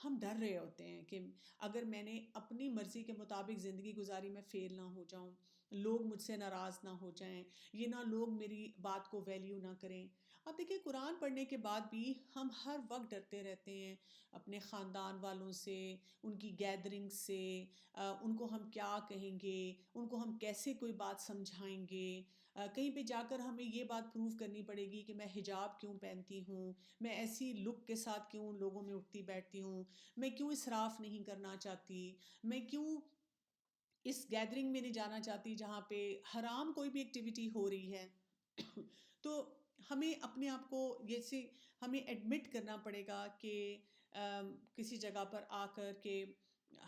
ہم ڈر رہے ہوتے ہیں کہ اگر میں نے اپنی مرضی کے مطابق زندگی گزاری میں فیل نہ ہو جاؤں، لوگ مجھ سے ناراض نہ ہو جائیں، یہ نہ لوگ میری بات کو ویلیو نہ کریں۔ اب دیکھیں قرآن پڑھنے کے بعد بھی ہم ہر وقت ڈرتے رہتے ہیں اپنے خاندان والوں سے، ان کی گیدرنگ سے، ان کو ہم کیا کہیں گے، ان کو ہم کیسے کوئی بات سمجھائیں گے، کہیں پہ جا کر ہمیں یہ بات پروف کرنی پڑے گی کہ میں حجاب کیوں پہنتی ہوں، میں ایسی لک کے ساتھ کیوں لوگوں میں اٹھتی بیٹھتی ہوں، میں کیوں اسراف نہیں کرنا چاہتی، میں کیوں اس گیدرنگ میں نہیں جانا چاہتی جہاں پہ حرام کوئی بھی ایکٹیویٹی ہو رہی ہے۔ تو ہمیں اپنے آپ کو جیسے ہمیں ایڈمٹ کرنا پڑے گا کہ کسی جگہ پر آ کر کہ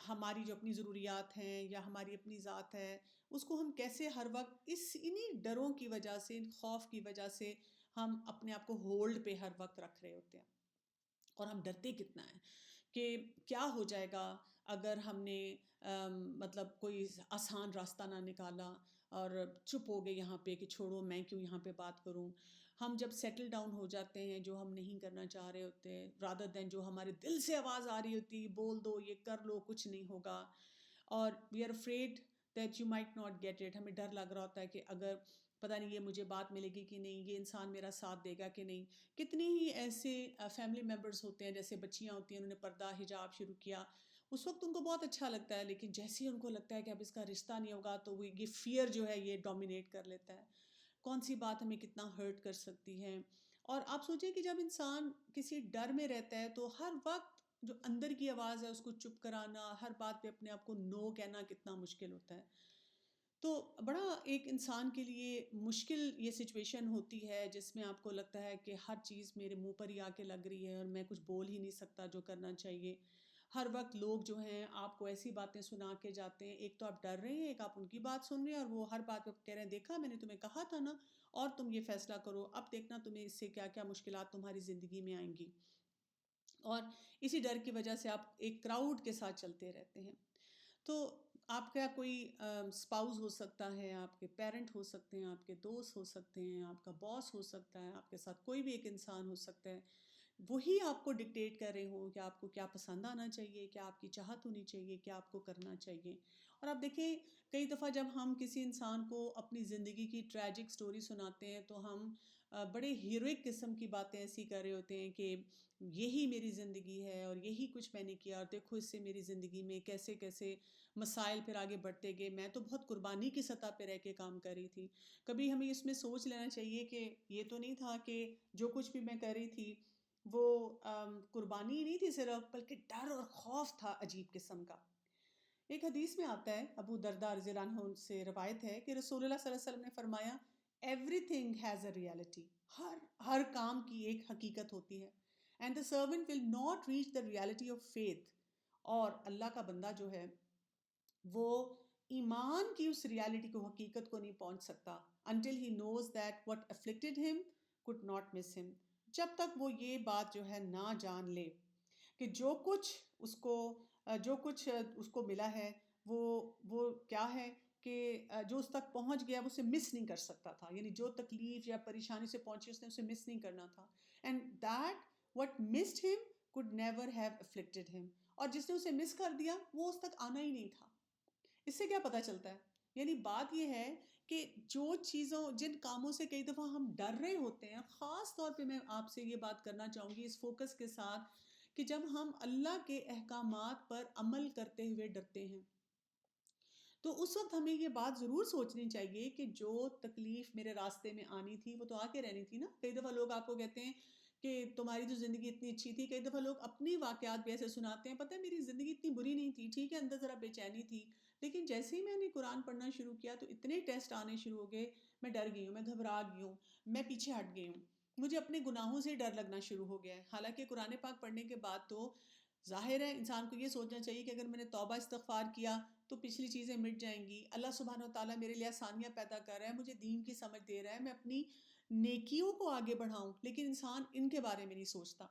ہماری جو اپنی ضروریات ہیں یا ہماری اپنی ذات ہے اس کو ہم کیسے ہر وقت انہی ڈروں کی وجہ سے، ان خوف کی وجہ سے ہم اپنے آپ کو ہولڈ پہ ہر وقت رکھ رہے ہوتے ہیں۔ اور ہم ڈرتے کتنا ہیں کہ کیا ہو جائے گا اگر ہم نے مطلب کوئی آسان راستہ نہ نکالا اور چپ ہو گئے یہاں پہ کہ چھوڑو میں کیوں یہاں پہ بات کروں۔ ہم جب سیٹل ڈاؤن ہو جاتے ہیں جو ہم نہیں کرنا چاہ رہے ہوتے ہیں، رادر دین جو ہمارے دل سے آواز آ رہی ہوتی بول دو، یہ کر لو، کچھ نہیں ہوگا، اور we are afraid that you might not get it, ہمیں ڈر لگ رہا ہوتا ہے کہ اگر پتہ نہیں یہ مجھے بات ملے گی کہ نہیں، یہ انسان میرا ساتھ دے گا کہ نہیں۔ کتنے ہی ایسے فیملی ممبرز ہوتے ہیں، جیسے بچیاں ہوتی ہیں، انہوں نے پردہ حجاب شروع کیا، اس وقت ان کو بہت اچھا لگتا ہے، لیکن جیسے ہی ان کو لگتا ہے کہ اب اس کا رشتہ نہیں ہوگا تو وہ یہ فیئر جو ہے یہ ڈومینیٹ کر لیتا ہے۔ کون سی بات ہمیں کتنا ہرٹ کر سکتی ہے۔ اور آپ سوچیں کہ جب انسان کسی ڈر میں رہتا ہے تو ہر وقت جو اندر کی آواز ہے اس کو چپ کرانا، ہر بات پہ اپنے آپ کو نو کہنا کتنا مشکل ہوتا ہے۔ تو بڑا ایک انسان کے لیے مشکل یہ سچویشن ہوتی ہے جس میں آپ کو لگتا ہے کہ ہر چیز میرے منہ پر ہی آ کے لگ رہی ہے اور میں کچھ بول ہی نہیں سکتا جو کرنا چاہیے۔ ہر وقت لوگ جو ہیں آپ کو ایسی باتیں سنا کے جاتے ہیں، ایک تو آپ ڈر رہے ہیں، ایک آپ ان کی بات سن رہے ہیں، اور وہ ہر بات پہ کہہ رہے ہیں دیکھا میں نے تمہیں کہا تھا نا، اور تم یہ فیصلہ کرو، اب دیکھنا تمہیں اس سے کیا کیا مشکلات تمہاری زندگی میں آئیں گی۔ اور اسی ڈر کی وجہ سے آپ ایک کراؤڈ کے ساتھ چلتے رہتے ہیں۔ تو آپ کا کوئی اسپاؤز ہو سکتا ہے، آپ کے پیرنٹ ہو سکتے ہیں، آپ کے دوست ہو سکتے ہیں، آپ کا باس ہو سکتا ہے، آپ کے ساتھ کوئی بھی ایک انسان ہو سکتا ہے، وہی آپ کو ڈکٹیٹ کر رہے ہوں کہ آپ کو کیا پسند آنا چاہیے، کیا آپ کی چاہت ہونی چاہیے، کیا آپ کو کرنا چاہیے۔ اور آپ دیکھیں کئی دفعہ جب ہم کسی انسان کو اپنی زندگی کی ٹریجک سٹوری سناتے ہیں تو ہم بڑے ہیروئک قسم کی باتیں ایسی کر رہے ہوتے ہیں کہ یہی میری زندگی ہے اور یہی کچھ میں نے کیا، اور دیکھو اس سے میری زندگی میں کیسے کیسے مسائل پھر آگے بڑھتے گئے، میں تو بہت قربانی کی سطح پہ رہ کے کام کر رہی تھی۔ کبھی ہمیں اس میں سوچ لینا چاہیے کہ یہ تو نہیں تھا کہ جو کچھ بھی میں کر رہی تھی وہ قربانی ہی نہیں تھی صرف، بلکہ ڈر اور خوف تھا عجیب قسم کا۔ ایک حدیث میں آتا ہے، ابو درداء رضی اللہ عنہ سے روایت ہے کہ رسول اللہ صلی اللہ علیہ وسلم نے فرمایا everything has a reality, ہر کام کی ایک حقیقت ہوتی ہے، and the servant will not reach the reality of faith, اور اللہ کا بندہ جو ہے وہ ایمان کی اس ریالٹی کو، حقیقت کو نہیں پہنچ سکتا until he knows that what afflicted him could not miss him، جب تک وہ یہ بات جو ہے نہ جان لے کہ جو کچھ اس کو ملا ہے وہ کیا ہے، کہ جو اس تک پہنچ گیا وہ اسے مس نہیں کر سکتا تھا، یعنی جو تکلیف یا پریشانی سے پہنچی اس نے اسے مس نہیں کرنا تھا، and that what missed him could never have afflicted him، اور جس نے اسے مس کر دیا وہ اس تک آنا ہی نہیں تھا۔ اس سے کیا پتہ چلتا ہے؟ یعنی بات یہ ہے کہ جن کاموں سے کئی دفعہ ہم ڈر رہے ہوتے ہیں، خاص طور پہ میں آپ سے یہ بات کرنا چاہوں گی اس فوکس کے ساتھ کہ جب ہم اللہ کے احکامات پر عمل کرتے ہوئے ڈرتے ہیں تو اس وقت ہمیں یہ بات ضرور سوچنی چاہیے کہ جو تکلیف میرے راستے میں آنی تھی وہ تو آ کے رہنی تھی نا۔ کئی دفعہ لوگ آپ کو کہتے ہیں کہ تمہاری تو زندگی اتنی اچھی تھی، کئی دفعہ لوگ اپنی واقعات بھی ایسے سناتے ہیں، پتہ ہے میری زندگی اتنی بری نہیں تھی، ٹھیک ہے اندر ذرا بے چینی تھی، لیکن جیسے ہی میں نے قرآن پڑھنا شروع کیا تو اتنے ٹیسٹ آنے شروع ہو گئے، میں ڈر گئی ہوں، میں گھبرا گئی ہوں، میں پیچھے ہٹ گئی ہوں، مجھے اپنے گناہوں سے ڈر لگنا شروع ہو گیا ہے۔ حالانکہ قرآن پاک پڑھنے کے بعد تو ظاہر ہے انسان کو یہ سوچنا چاہیے کہ اگر میں نے توبہ استغفار کیا تو پچھلی چیزیں مٹ جائیں گی، اللہ سبحانہ و تعالیٰ میرے لیے آسانیاں پیدا کر رہا ہے، مجھے دین کی سمجھ دے رہا ہے، میں اپنی نیکیوں کو آگے بڑھاؤں، لیکن انسان ان کے بارے میں نہیں سوچتا۔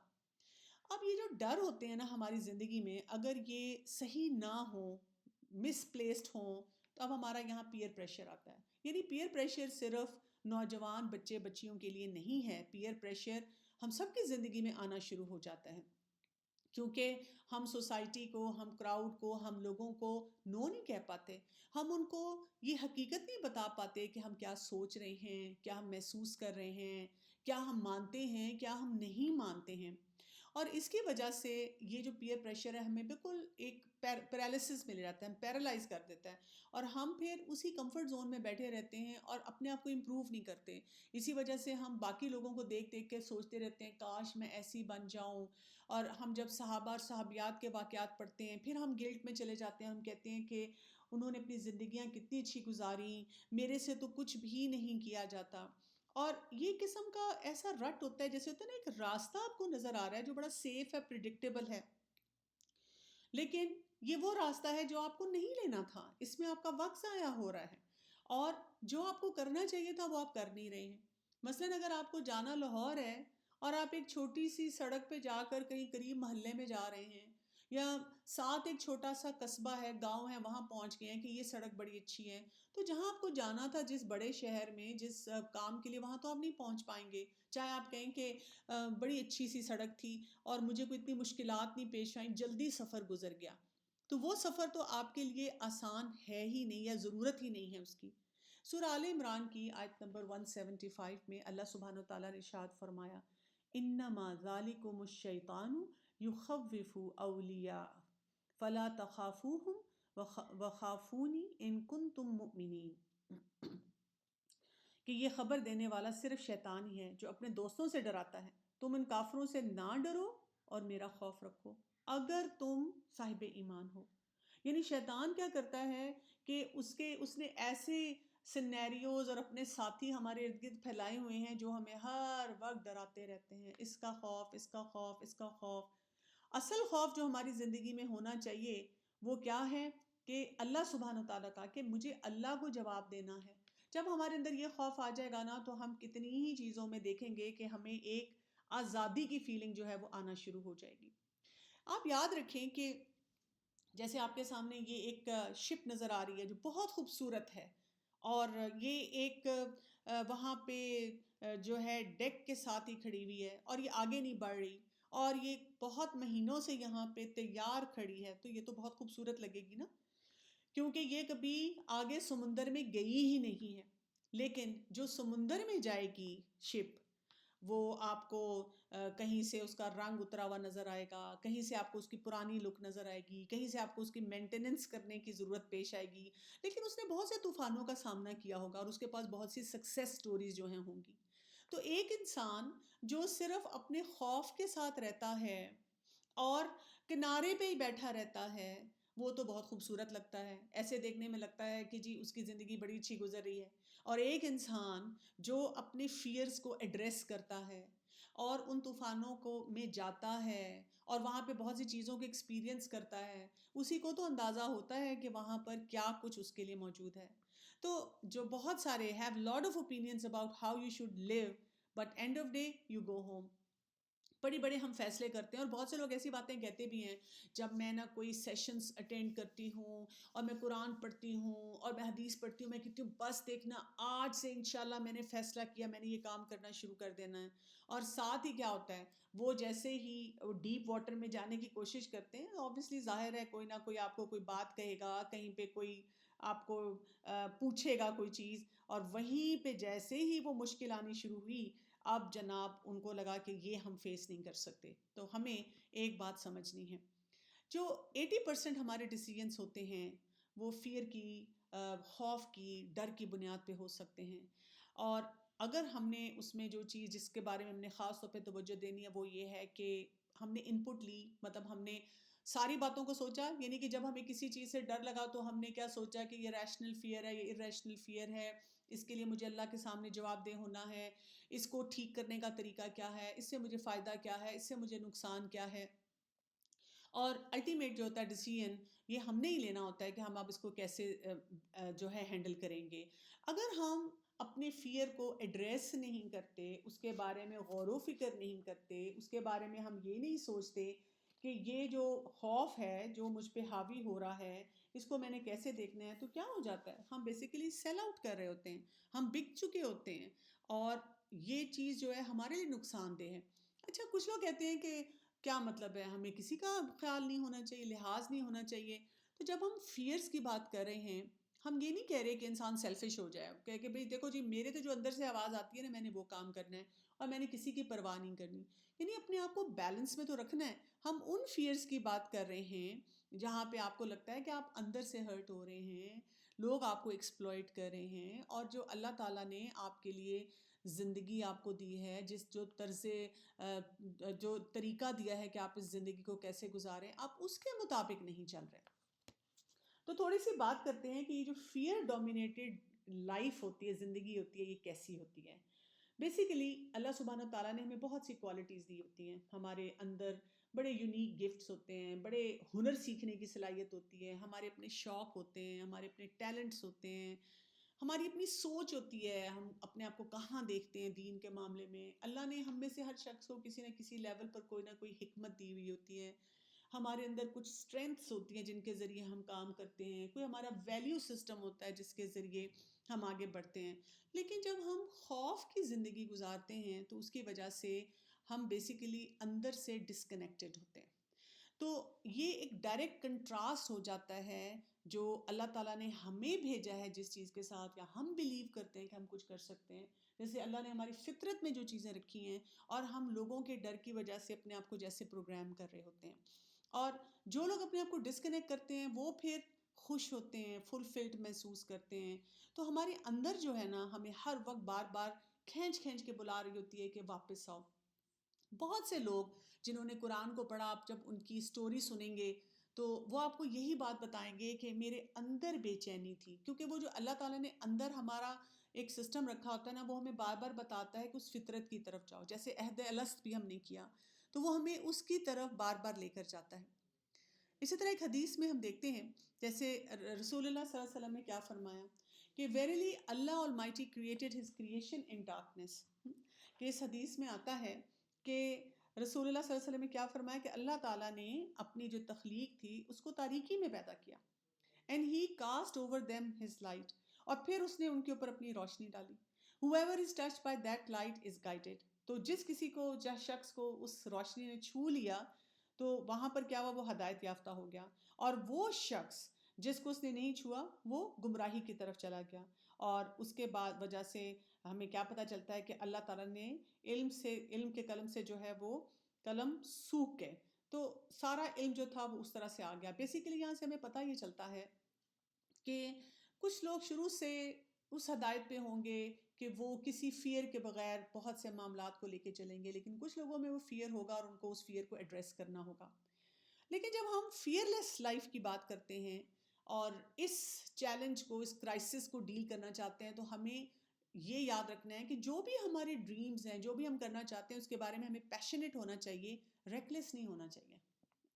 اب یہ جو ڈر ہوتے ہیں نا ہماری زندگی میں، اگر یہ صحیح نہ ہوں، مس پلیسڈ ہوں، تو اب ہمارا یہاں پیئر پریشر آتا ہے۔ یعنی پیئر پریشر صرف نوجوان بچے بچیوں کے لیے نہیں ہے، پیئر پریشر ہم سب کی زندگی میں آنا شروع ہو جاتا ہے۔ کیونکہ ہم سوسائٹی کو، ہم کراؤڈ کو، ہم لوگوں کو نو نہیں کہہ پاتے، ہم ان کو یہ حقیقت نہیں بتا پاتے کہ ہم کیا سوچ رہے ہیں، کیا ہم محسوس کر رہے ہیں، کیا ہم مانتے ہیں، کیا ہم نہیں مانتے ہیں۔ اور اس کی وجہ سے یہ جو پیئر پریشر ہے ہمیں بالکل ایک پیرالیسس میں لے جاتا ہے، ہم پیرالائز کر دیتا ہے، اور ہم پھر اسی کمفرٹ زون میں بیٹھے رہتے ہیں اور اپنے آپ کو امپروو نہیں کرتے۔ اسی وجہ سے ہم باقی لوگوں کو دیکھ دیکھ کے سوچتے رہتے ہیں کاش میں ایسی بن جاؤں، اور ہم جب صحابہ اور صحابیات کے واقعات پڑھتے ہیں پھر ہم گلٹ میں چلے جاتے ہیں، ہم کہتے ہیں کہ انہوں نے اپنی زندگیاں کتنی اچھی گزاری، میرے سے تو کچھ بھی نہیں کیا جاتا۔ اور یہ قسم کا ایسا رٹ ہوتا ہے، جیسے ہوتا ہے نا ایک راستہ آپ کو نظر آ رہا ہے جو بڑا سیف ہے، پریڈکٹیبل ہے، لیکن یہ وہ راستہ ہے جو آپ کو نہیں لینا تھا، اس میں آپ کا وقت ضائع ہو رہا ہے، اور جو آپ کو کرنا چاہیے تھا وہ آپ کر نہیں رہے ہیں۔ مثلاً اگر آپ کو جانا لاہور ہے اور آپ ایک چھوٹی سی سڑک پہ جا کر کہیں قریب محلے میں جا رہے ہیں، یا ساتھ ایک چھوٹا سا قصبہ ہے، گاؤں ہے، وہاں پہنچ گئے ہیں کہ یہ سڑک بڑی اچھی ہے، تو جہاں آپ کو جانا تھا جس بڑے شہر میں جس کام کے لیے، وہاں تو آپ نہیں پہنچ پائیں گے، چاہے آپ کہیں کہ بڑی اچھی سی سڑک تھی اور مجھے کوئی اتنی مشکلات نہیں پیش آئیں، جلدی سفر گزر گیا، تو وہ سفر تو آپ کے لیے آسان ہے ہی نہیں، یا ضرورت ہی نہیں ہے اس کی۔ سورہ آل عمران کی آیت نمبر 175 میں اللہ سبحانہ و تعالیٰ نے ارشاد فرمایا، انما ذالکم الشیطان یخوف اولیاء فلا تخافوہم وخافونی ان کنتم مؤمنین، کہ یہ خبر دینے والا صرف شیطان ہی ہے جو اپنے دوستوں سے ڈراتا ہے، تم ان کافروں سے نہ ڈرو اور میرا خوف رکھو اگر تم صاحب ایمان ہو۔ یعنی شیطان کیا کرتا ہے کہ اس نے ایسے سینیریوز اور اپنے ساتھی ہمارے ارد گرد پھیلائے ہوئے ہیں جو ہمیں ہر وقت ڈراتے رہتے ہیں، اس کا خوف، اس کا خوف، اس کا خوف۔ اصل خوف جو ہماری زندگی میں ہونا چاہیے وہ کیا ہے کہ اللہ سبحانہ تعالیٰ کا، کہ مجھے اللہ کو جواب دینا ہے۔ جب ہمارے اندر یہ خوف آ جائے گا نا تو ہم کتنی ہی چیزوں میں دیکھیں گے کہ ہمیں ایک آزادی کی فیلنگ جو ہے وہ آنا شروع ہو جائے گی۔ آپ یاد رکھیں کہ جیسے آپ کے سامنے یہ ایک شپ نظر آ رہی ہے جو بہت خوبصورت ہے، اور یہ ایک وہاں پہ جو ہے ڈیک کے ساتھ ہی کھڑی ہوئی ہے، اور یہ آگے نہیں بڑھ رہی، اور یہ بہت مہینوں سے یہاں پہ تیار کھڑی ہے، تو یہ تو بہت خوبصورت لگے گی نا، کیونکہ یہ کبھی آگے سمندر میں گئی ہی نہیں ہے۔ لیکن جو سمندر میں جائے گی شپ، وہ آپ کو کہیں سے اس کا رنگ اترا ہوا نظر آئے گا، کہیں سے آپ کو اس کی پرانی لک نظر آئے گی، کہیں سے آپ کو اس کی مینٹیننس کرنے کی ضرورت پیش آئے گی، لیکن اس نے بہت سے طوفانوں کا سامنا کیا ہوگا اور اس کے پاس بہت سی سکسیس سٹوریز جو ہیں ہوں گی۔ تو ایک انسان جو صرف اپنے خوف کے ساتھ رہتا ہے اور کنارے پہ ہی بیٹھا رہتا ہے، وہ تو بہت خوبصورت لگتا ہے، ایسے دیکھنے میں لگتا ہے کہ جی اس کی زندگی بڑی اچھی گزر رہی ہے۔ اور ایک انسان جو اپنے فیئرز کو ایڈریس کرتا ہے اور ان طوفانوں کو میں جاتا ہے اور وہاں پہ بہت سی چیزوں کو ایکسپیرینس کرتا ہے، اسی کو تو اندازہ ہوتا ہے کہ وہاں پر کیا کچھ اس کے لیے موجود ہے۔ تو جو بہت سارے have lot of opinions about how you should live, but end of day you go home۔ بڑے بڑے ہم فیصلے کرتے ہیں، اور بہت سے لوگ ایسی باتیں کہتے بھی ہیں، جب میں نہ کوئی سیشنز اٹینڈ کرتی ہوں اور میں قرآن پڑھتی ہوں اور میں حدیث پڑھتی ہوں، میں کہتی ہوں بس دیکھنا آج سے انشاءاللہ میں نے فیصلہ کیا، میں نے یہ کام کرنا شروع کر دینا ہے، اور ساتھ ہی کیا ہوتا ہے، وہ جیسے ہی ڈیپ واٹر میں جانے کی کوشش کرتے ہیں، اوبیسلی ظاہر ہے کوئی نہ کوئی آپ کو کوئی بات کہے گا، کہیں پہ کوئی آپ کو پوچھے گا کوئی چیز، اور وہیں پہ جیسے ہی وہ مشکل آنی شروع ہوئی، اب جناب ان کو لگا کہ یہ ہم فیس نہیں کر سکتے۔ تو ہمیں ایک بات سمجھنی ہے، جو 80% ہمارے ڈیسیجنس ہوتے ہیں وہ فیئر کی، خوف کی، ڈر کی بنیاد پہ ہو سکتے ہیں، اور اگر ہم نے اس میں جو چیز جس کے بارے میں ہم نے خاص طور پہ توجہ دینی ہے وہ یہ ہے کہ ہم نے ان پٹ لی، مطلب ہم نے ساری باتوں کو سوچا، یعنی کہ جب ہمیں کسی چیز سے ڈر لگا تو ہم نے کیا سوچا کہ یہ ریشنل فیئر ہے، یہ ارریشنل فیئر ہے، اس کے لیے مجھے اللہ کے سامنے جواب دہ ہونا ہے، اس کو ٹھیک کرنے کا طریقہ کیا ہے، اس سے مجھے فائدہ کیا ہے، اس سے مجھے نقصان کیا ہے، اور الٹیمیٹ جو ہوتا ہے ڈیسیژن یہ ہم نے ہی لینا ہوتا ہے کہ ہم اب اس کو کیسے جو ہے ہینڈل کریں گے۔ اگر ہم اپنے فیئر کو ایڈریس نہیں کرتے، اس کے بارے میں غور و فکر نہیں کرتے، اس کے بارے میں ہم یہ نہیں سوچتے کہ یہ جو خوف ہے جو مجھ پہ حاوی ہو رہا ہے اس کو میں نے کیسے دیکھنا ہے، تو کیا ہو جاتا ہے، ہم بیسیکلی سیل آؤٹ کر رہے ہوتے ہیں، ہم بک چکے ہوتے ہیں، اور یہ چیز جو ہے ہمارے لیے نقصان دہ ہے۔ اچھا، کچھ لوگ کہتے ہیں کہ کیا مطلب ہے؟ ہمیں کسی کا خیال نہیں ہونا چاہیے، لحاظ نہیں ہونا چاہیے. تو جب ہم فیئرس کی بات کر رہے ہیں، ہم یہ نہیں کہہ رہے کہ انسان سیلفش ہو جائے، کہ بھئی دیکھو جی میرے تو جو اندر سے آواز آتی ہے نا، میں نے وہ کام کرنا ہے اور میں نے کسی کی پرواہ نہیں کرنی. یعنی اپنے آپ کو بیلنس میں تو رکھنا ہے. ہم ان فیئرس کی بات کر رہے ہیں جہاں پہ آپ کو لگتا ہے کہ آپ اندر سے ہرٹ ہو رہے ہیں، لوگ آپ کو ایکسپلائٹ کر رہے ہیں، اور جو اللہ تعالیٰ نے آپ کے لیے زندگی آپ کو دی ہے، جو طرز جو طریقہ دیا ہے کہ آپ اس زندگی کو کیسے گزاریں، آپ اس کے مطابق نہیں چل رہے. تو تھوڑی سی بات کرتے ہیں کہ یہ جو فیئر ڈومینیٹڈ لائف ہوتی ہے، زندگی ہوتی ہے، یہ کیسی ہوتی ہے. بیسیکلی اللہ سبحانہ تعالیٰ نے ہمیں بہت سی کوالٹیز دی ہوتی ہیں. ہمارے اندر بڑے یونیک گفٹس ہوتے ہیں، بڑے ہنر سیکھنے کی صلاحیت ہوتی ہے، ہمارے اپنے شوق ہوتے ہیں، ہمارے اپنے ٹیلنٹس ہوتے ہیں، ہماری اپنی سوچ ہوتی ہے، ہم اپنے آپ کو کہاں دیکھتے ہیں دین کے معاملے میں. اللہ نے ہم میں سے ہر شخص کو کسی نہ کسی لیول پر کوئی نہ کوئی حکمت دی ہوئی ہوتی ہے. ہمارے اندر کچھ اسٹرینگتھس ہوتی ہیں جن کے ذریعے ہم کام کرتے ہیں، کوئی ہمارا ویلیو سسٹم ہوتا ہے جس کے ذریعے ہم آگے بڑھتے ہیں. لیکن جب ہم خوف کی زندگی گزارتے ہیں تو اس کی وجہ سے ہم بیسیکلی اندر سے ڈسکنیکٹڈ ہوتے ہیں. تو یہ ایک ڈائریکٹ کنٹراسٹ ہو جاتا ہے جو اللہ تعالیٰ نے ہمیں بھیجا ہے جس چیز کے ساتھ، یا ہم بلیو کرتے ہیں کہ ہم کچھ کر سکتے ہیں. جیسے اللہ نے ہماری فطرت میں جو چیزیں رکھی ہیں، اور ہم لوگوں کے ڈر کی وجہ سے اپنے آپ کو جیسے پروگرام کر رہے ہوتے ہیں. اور جو لوگ اپنے آپ کو ڈسکنیکٹ کرتے ہیں وہ پھر خوش ہوتے ہیں، فلفلڈ محسوس کرتے ہیں. تو ہمارے اندر جو ہے نا، ہمیں ہر وقت بار بار کھینچ کھینچ کے بلا رہی ہوتی ہے کہ واپس آؤ. بہت سے لوگ جنہوں نے قرآن کو پڑھا، آپ جب ان کی سٹوری سنیں گے تو وہ آپ کو یہی بات بتائیں گے کہ میرے اندر بے چینی تھی. کیونکہ وہ جو اللہ تعالیٰ نے اندر ہمارا ایک سسٹم رکھا ہوتا ہے نا، وہ ہمیں بار بار بتاتا ہے کہ اس فطرت کی طرف جاؤ. جیسے عہد الست بھی ہم نے کیا تو وہ ہمیں اس کی طرف بار بار لے کر جاتا ہے. اسی طرح ایک حدیث میں ہم دیکھتے ہیں، جیسے رسول اللہ صلی اللہ علیہ وسلم نے کیا فرمایا کہ verily Allah Almighty created his creation in darkness. کہ اس حدیث میں آتا ہے کہ رسول اللہ صلی اللہ علیہ وسلم نے کیا فرمایا کہ اللہ تعالیٰ نے اپنی جو تخلیق تھی اس کو تاریکی میں پیدا کیا. And he cost over them his light, اور پھر اس نے ان کے اوپر اپنی روشنی ڈالی. whoever is touched by that light is guided. تو جس کسی کو، جس شخص کو اس روشنی نے چھو لیا تو وہاں پر کیا ہوا، وہ ہدایت یافتہ ہو گیا. اور وہ شخص جس کو اس نے نہیں چھوا وہ گمراہی کی طرف چلا گیا. اور اس کے بعد وجہ سے ہمیں کیا پتہ چلتا ہے کہ اللہ تعالیٰ نے علم کے قلم سے جو ہے وہ قلم سوکھ گئے. تو سارا علم جو تھا وہ اس طرح سے آ گیا. بیسیکلی یہاں سے ہمیں پتہ یہ چلتا ہے کہ کچھ لوگ شروع سے اس ہدایت پہ ہوں گے کہ وہ کسی فیئر کے بغیر بہت سے معاملات کو لے کے چلیں گے، لیکن کچھ لوگوں میں وہ فیئر ہوگا اور ان کو اس فیئر کو ایڈریس کرنا ہوگا. لیکن جب ہم فیئر لیس لائف کی بات کرتے ہیں اور اس چیلنج کو، اس کرائسس کو ڈیل کرنا چاہتے ہیں، تو ہمیں یہ یاد رکھنا ہے کہ جو بھی ہمارے ڈریمز ہیں، جو بھی ہم کرنا چاہتے ہیں، اس کے بارے میں ہمیں پیشنیٹ ہونا چاہیے، ریکلیس نہیں ہونا چاہیے.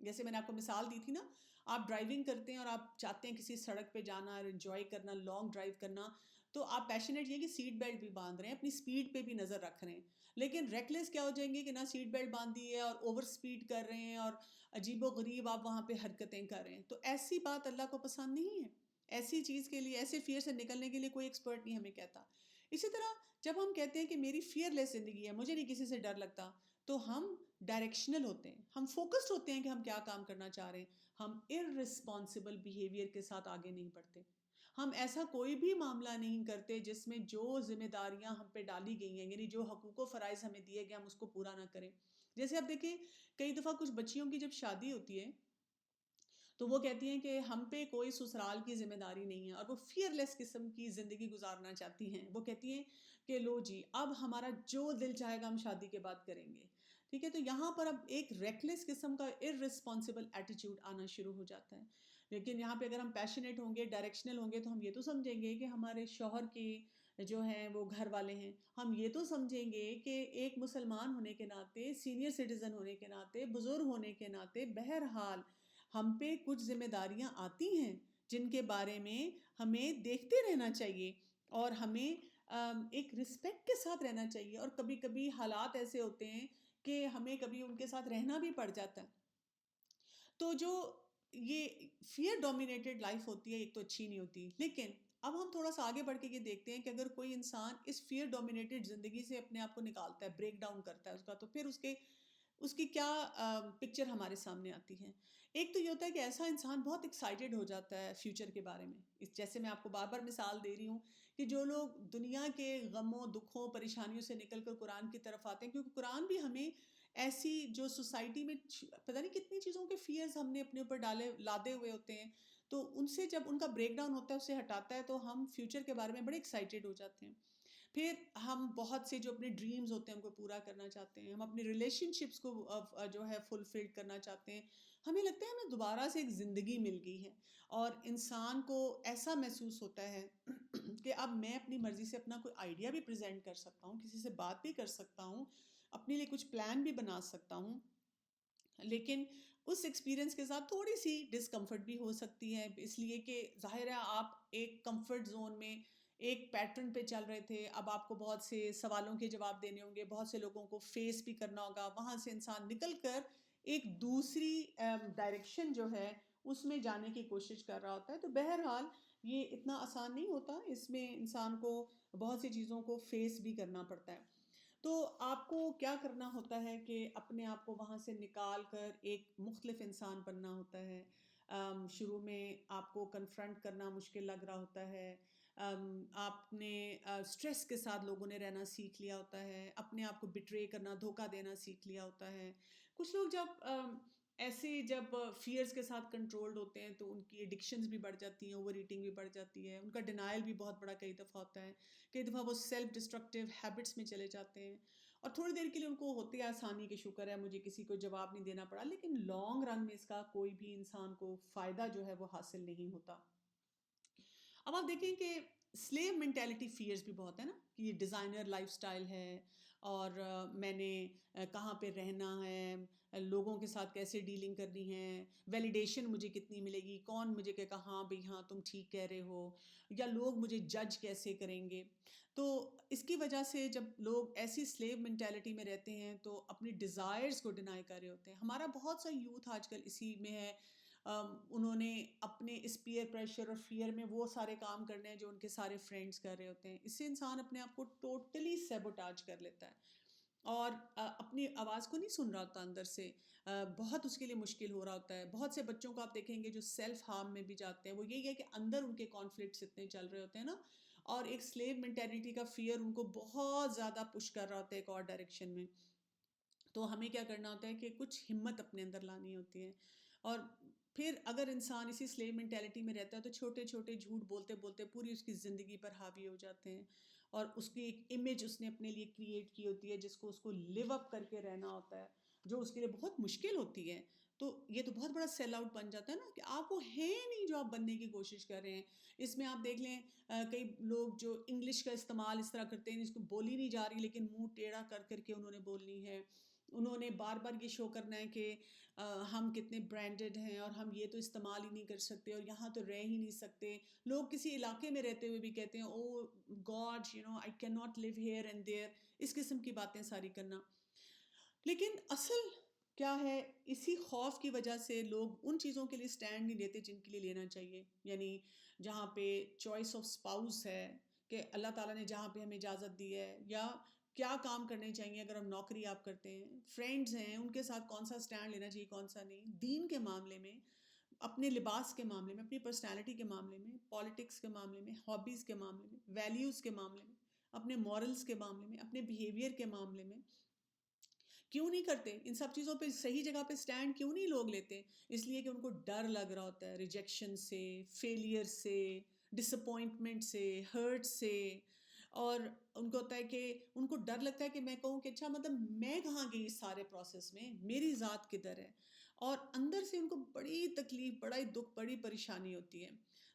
جیسے میں نے آپ کو مثال دی تھی نا، آپ ڈرائیونگ کرتے ہیں اور آپ چاہتے ہیں کسی سڑک پہ جانا اور انجوائے کرنا، لانگ ڈرائیو کرنا، تو آپ پیشنیٹ یہ کہ سیٹ بیلٹ بھی باندھ رہے ہیں، اپنی سپیڈ پہ بھی نظر رکھ رہے ہیں. لیکن ریکلیس کیا ہو جائیں گے کہ نہ سیٹ بیلٹ باندھی ہے اور اوور سپیڈ کر رہے ہیں اور عجیب و غریب آپ وہاں پہ حرکتیں کر رہے ہیں. تو ایسی بات اللہ کو پسند نہیں ہے. ایسی چیز کے لیے، ایسے فیئر سے نکلنے کے لیے کوئی ایکسپرٹ نہیں ہمیں کہتا. اسی طرح جب ہم کہتے ہیں کہ میری فیئر لیس زندگی ہے، مجھے نہیں کسی سے ڈر لگتا، تو ہم ڈائریکشنل ہوتے ہیں، ہم فوکسڈ ہوتے ہیں کہ ہم کیا کام کرنا چاہ رہے ہیں. ہم اررسپانسبل بیہیویئر کے ساتھ آگے نہیں بڑھتے. ہم ایسا کوئی بھی معاملہ نہیں کرتے جس میں جو ذمہ داریاں ہم پہ ڈالی گئی ہیں، یعنی جو حقوق و فرائض ہمیں دیے گئے ہم اس کو پورا نہ کریں. جیسے آپ دیکھیں کئی دفعہ کچھ بچیوں کی جب شادی ہوتی ہے تو وہ کہتی ہیں کہ ہم پہ کوئی سسرال کی ذمہ داری نہیں ہے، اور وہ فیئر لیس قسم کی زندگی گزارنا چاہتی ہیں. وہ کہتی ہیں کہ لو جی اب ہمارا جو دل چاہے گا ہم شادی کے بعد کریں گے. ٹھیک ہے، تو یہاں پر اب ایک ریکلیس قسم کا اررسپانسبل ایٹیٹیوڈ آنا شروع ہو جاتا ہے. لیکن یہاں پہ اگر ہم پیشنیٹ ہوں گے، ڈائریکشنل ہوں گے، تو ہم یہ تو سمجھیں گے کہ ہمارے شوہر کی جو ہیں وہ گھر والے ہیں. ہم یہ تو سمجھیں گے کہ ایک مسلمان ہونے کے ناطے، سینئر سٹیزن ہونے کے ناطے، بزرگ ہونے کے ناطے، بہرحال ہم پہ کچھ ذمہ داریاں آتی ہیں جن کے بارے میں ہمیں دیکھتے رہنا چاہیے اور ہمیں ایک رسپیکٹ کے ساتھ رہنا چاہیے. اور کبھی کبھی حالات ایسے ہوتے ہیں کہ ہمیں کبھی ان کے ساتھ رہنا بھی پڑ جاتا ہے. تو جو یہ فیئر ڈومینیٹڈ لائف ہوتی ہے ایک تو اچھی نہیں ہوتی. لیکن اب ہم تھوڑا سا آگے بڑھ کے یہ دیکھتے ہیں کہ اگر کوئی انسان اس فیئر ڈومینیٹڈ زندگی سے اپنے آپ کو نکالتا ہے، بریک ڈاؤن کرتا ہے اس کا، تو پھر اس کے اس کی کیا پکچر ہمارے سامنے آتی ہے. ایک تو یہ ہوتا ہے کہ ایسا انسان بہت ایکسائٹیڈ ہو جاتا ہے فیوچر کے بارے میں. جیسے میں آپ کو بار بار مثال دے رہی ہوں کہ جو لوگ دنیا کے غموں دکھوں پریشانیوں سے نکل کر قرآن کی طرف آتے ہیں، کیونکہ قرآن بھی ہمیں ایسی جو سوسائٹی میں پتہ نہیں کتنی چیزوں کے فیئرز ہم نے اپنے اوپر لادے ہوئے ہوتے ہیں، تو ان سے جب ان کا بریک ڈاؤن ہوتا ہے، اسے ہٹاتا ہے، تو ہم فیوچر کے بارے میں بڑے ایکسائٹیڈ ہو جاتے ہیں. پھر ہم بہت سے جو اپنے ڈریمز ہوتے ہیں ان کو پورا کرنا چاہتے ہیں، ہم اپنی ریلیشن شپس کو جو ہے فلفلڈ کرنا چاہتے ہیں. ہمیں لگتا ہے ہمیں دوبارہ سے ایک زندگی مل گئی ہے، اور انسان کو ایسا محسوس ہوتا ہے کہ اب میں اپنی مرضی سے اپنا کوئی آئیڈیا بھی پریزنٹ کر سکتا ہوں، کسی سے بات بھی کر سکتا ہوں، اپنے لیے کچھ پلان بھی بنا سکتا ہوں. لیکن اس ایکسپیرینس کے ساتھ تھوڑی سی ڈسکمفرٹ بھی ہو سکتی ہے، اس لیے کہ ظاہر ہے آپ ایک کمفرٹ زون میں ایک پیٹرن پہ چل رہے تھے، اب آپ کو بہت سے سوالوں کے جواب دینے ہوں گے، بہت سے لوگوں کو فیس بھی کرنا ہوگا، وہاں سے انسان نکل کر ایک دوسری ڈائریکشن جو ہے اس میں جانے کی کوشش کر رہا ہوتا ہے. تو بہرحال یہ اتنا آسان نہیں ہوتا، اس میں انسان کو بہت سی چیزوں کو فیس بھی کرنا پڑتا ہے. تو آپ کو کیا کرنا ہوتا ہے کہ اپنے آپ کو وہاں سے نکال کر ایک مختلف انسان بننا ہوتا ہے. شروع میں آپ کو کنفرنٹ کرنا مشکل لگ رہا ہوتا ہے، آپ نے اسٹریس کے ساتھ لوگوں نے رہنا سیکھ لیا ہوتا ہے، اپنے آپ کو بٹرے کرنا دھوکہ دینا سیکھ لیا ہوتا ہے. کچھ لوگ جب فیئرز کے ساتھ کنٹرولڈ ہوتے ہیں تو ان کی ایڈکشنز بھی بڑھ جاتی ہیں، اوور ایٹنگ بھی بڑھ جاتی ہے، ان کا ڈینائل بھی بہت بڑا کئی دفعہ ہوتا ہے، کئی دفعہ وہ سیلف ڈسٹرکٹیو ہیبٹس میں چلے جاتے ہیں، اور تھوڑی دیر کے لیے ان کو ہوتی ہے آسانی کہ شکر ہے مجھے کسی کو جواب نہیں دینا پڑا، لیکن لانگ رن میں اس کا کوئی بھی انسان کو فائدہ جو ہے وہ حاصل نہیں ہوتا. اب آپ دیکھیں کہ سلیو مینٹیلٹی فیئرز بھی بہت ہے نا، کہ یہ ڈیزائنر لائف سٹائل ہے، اور میں نے کہاں پہ رہنا ہے، لوگوں کے ساتھ کیسے ڈیلنگ کرنی ہے، ویلیڈیشن مجھے کتنی ملے گی، کون مجھے کہ کہاں بھئی ہاں تم ٹھیک کہہ رہے ہو، یا لوگ مجھے جج کیسے کریں گے. تو اس کی وجہ سے جب لوگ ایسی سلیو مینٹیلٹی میں رہتے ہیں تو اپنی ڈیزائرز کو ڈینائی کر رہے ہوتے ہیں. ہمارا بہت سا یوتھ آج کل اسی میں ہے، انہوں نے اپنے اس پیئر پریشر اور فیئر میں وہ سارے کام کرنے ہیں جو ان کے سارے فرینڈز کر رہے ہوتے ہیں. اس سے انسان اپنے آپ کو ٹوٹلی سیبوٹاج کر لیتا ہے، اور اپنی آواز کو نہیں سن رہا ہوتا اندر سے، بہت اس کے لیے مشکل ہو رہا ہوتا ہے. بہت سے بچوں کو آپ دیکھیں گے جو سیلف ہارم میں بھی جاتے ہیں، وہ یہی ہے کہ اندر ان کے کانفلکٹس اتنے چل رہے ہوتے ہیں نا، اور ایک سلیو مینٹیلٹی کا فیئر ان کو بہت زیادہ پش کر رہا ہوتا ہے ایک اور ڈائریکشن میں. تو ہمیں کیا کرنا ہوتا ہے کہ کچھ ہمت اپنے اندر لانی ہوتی ہے. اور پھر اگر انسان اسی سلیو مینٹیلٹی میں رہتا ہے تو چھوٹے چھوٹے جھوٹ بولتے بولتے پوری اس کی زندگی پر حاوی ہو جاتے ہیں، اور اس کی ایک امیج اس نے اپنے لیے کریٹ کی ہوتی ہے جس کو اس کو لیو اپ کر کے رہنا ہوتا ہے، جو اس کے لیے بہت مشکل ہوتی ہے. تو یہ تو بہت بڑا سیل آؤٹ بن جاتا ہے نا کہ آپ وہ ہے نہیں جو آپ بننے کی کوشش کر رہے ہیں. اس میں آپ دیکھ لیں کئی لوگ جو انگلش کا استعمال اس طرح کرتے ہیں جس کو بولی نہیں جا رہی لیکن منہ ٹیڑھا کر کر کے انہوں نے بولنی ہے. انہوں نے بار بار یہ شو کرنا ہے کہ ہم کتنے برانڈڈ ہیں اور ہم یہ تو استعمال ہی نہیں کر سکتے اور یہاں تو رہ ہی نہیں سکتے. لوگ کسی علاقے میں رہتے ہوئے بھی کہتے ہیں oh God I can not leave here and there, اس قسم کی باتیں ساری کرنا. لیکن اصل کیا ہے، اسی خوف کی وجہ سے لوگ ان چیزوں کے لیے سٹینڈ نہیں لیتے جن کے لیے لینا چاہیے. یعنی جہاں پہ چوائس آف اسپاؤس ہے، کہ اللہ تعالیٰ نے جہاں پہ ہمیں اجازت دی ہے، یا کیا کام کرنے چاہیے اگر ہم نوکری آپ کرتے ہیں، فرینڈز ہیں ان کے ساتھ کون سا سٹینڈ لینا چاہیے کون سا نہیں، دین کے معاملے میں، اپنے لباس کے معاملے میں، اپنی پرسنالٹی کے معاملے میں، پالیٹکس کے معاملے میں، ہابیز کے معاملے میں، ویلیوز کے معاملے میں، اپنے مورلز کے معاملے میں، اپنے بیہیویئر کے معاملے میں کیوں نہیں کرتے. ان سب چیزوں پہ صحیح جگہ پہ سٹینڈ کیوں نہیں لوگ لیتے؟ اس لیے کہ ان کو ڈر لگ رہا ہوتا ہے ریجیکشن سے، فیلئر سے، ڈس اپوائنٹمنٹ سے، ہرٹ سے. اور ان کو ہوتا ہے کہ ان کو ڈر لگتا ہے کہ میں کہوں کہ اچھا مطلب میں کہاں گئی اس سارے پروسیس میں، میری ذات کدھر ہے. اور اندر سے ان کو بڑی تکلیف، بڑا ہی دکھ، بڑی پریشانی ہوتی ہے.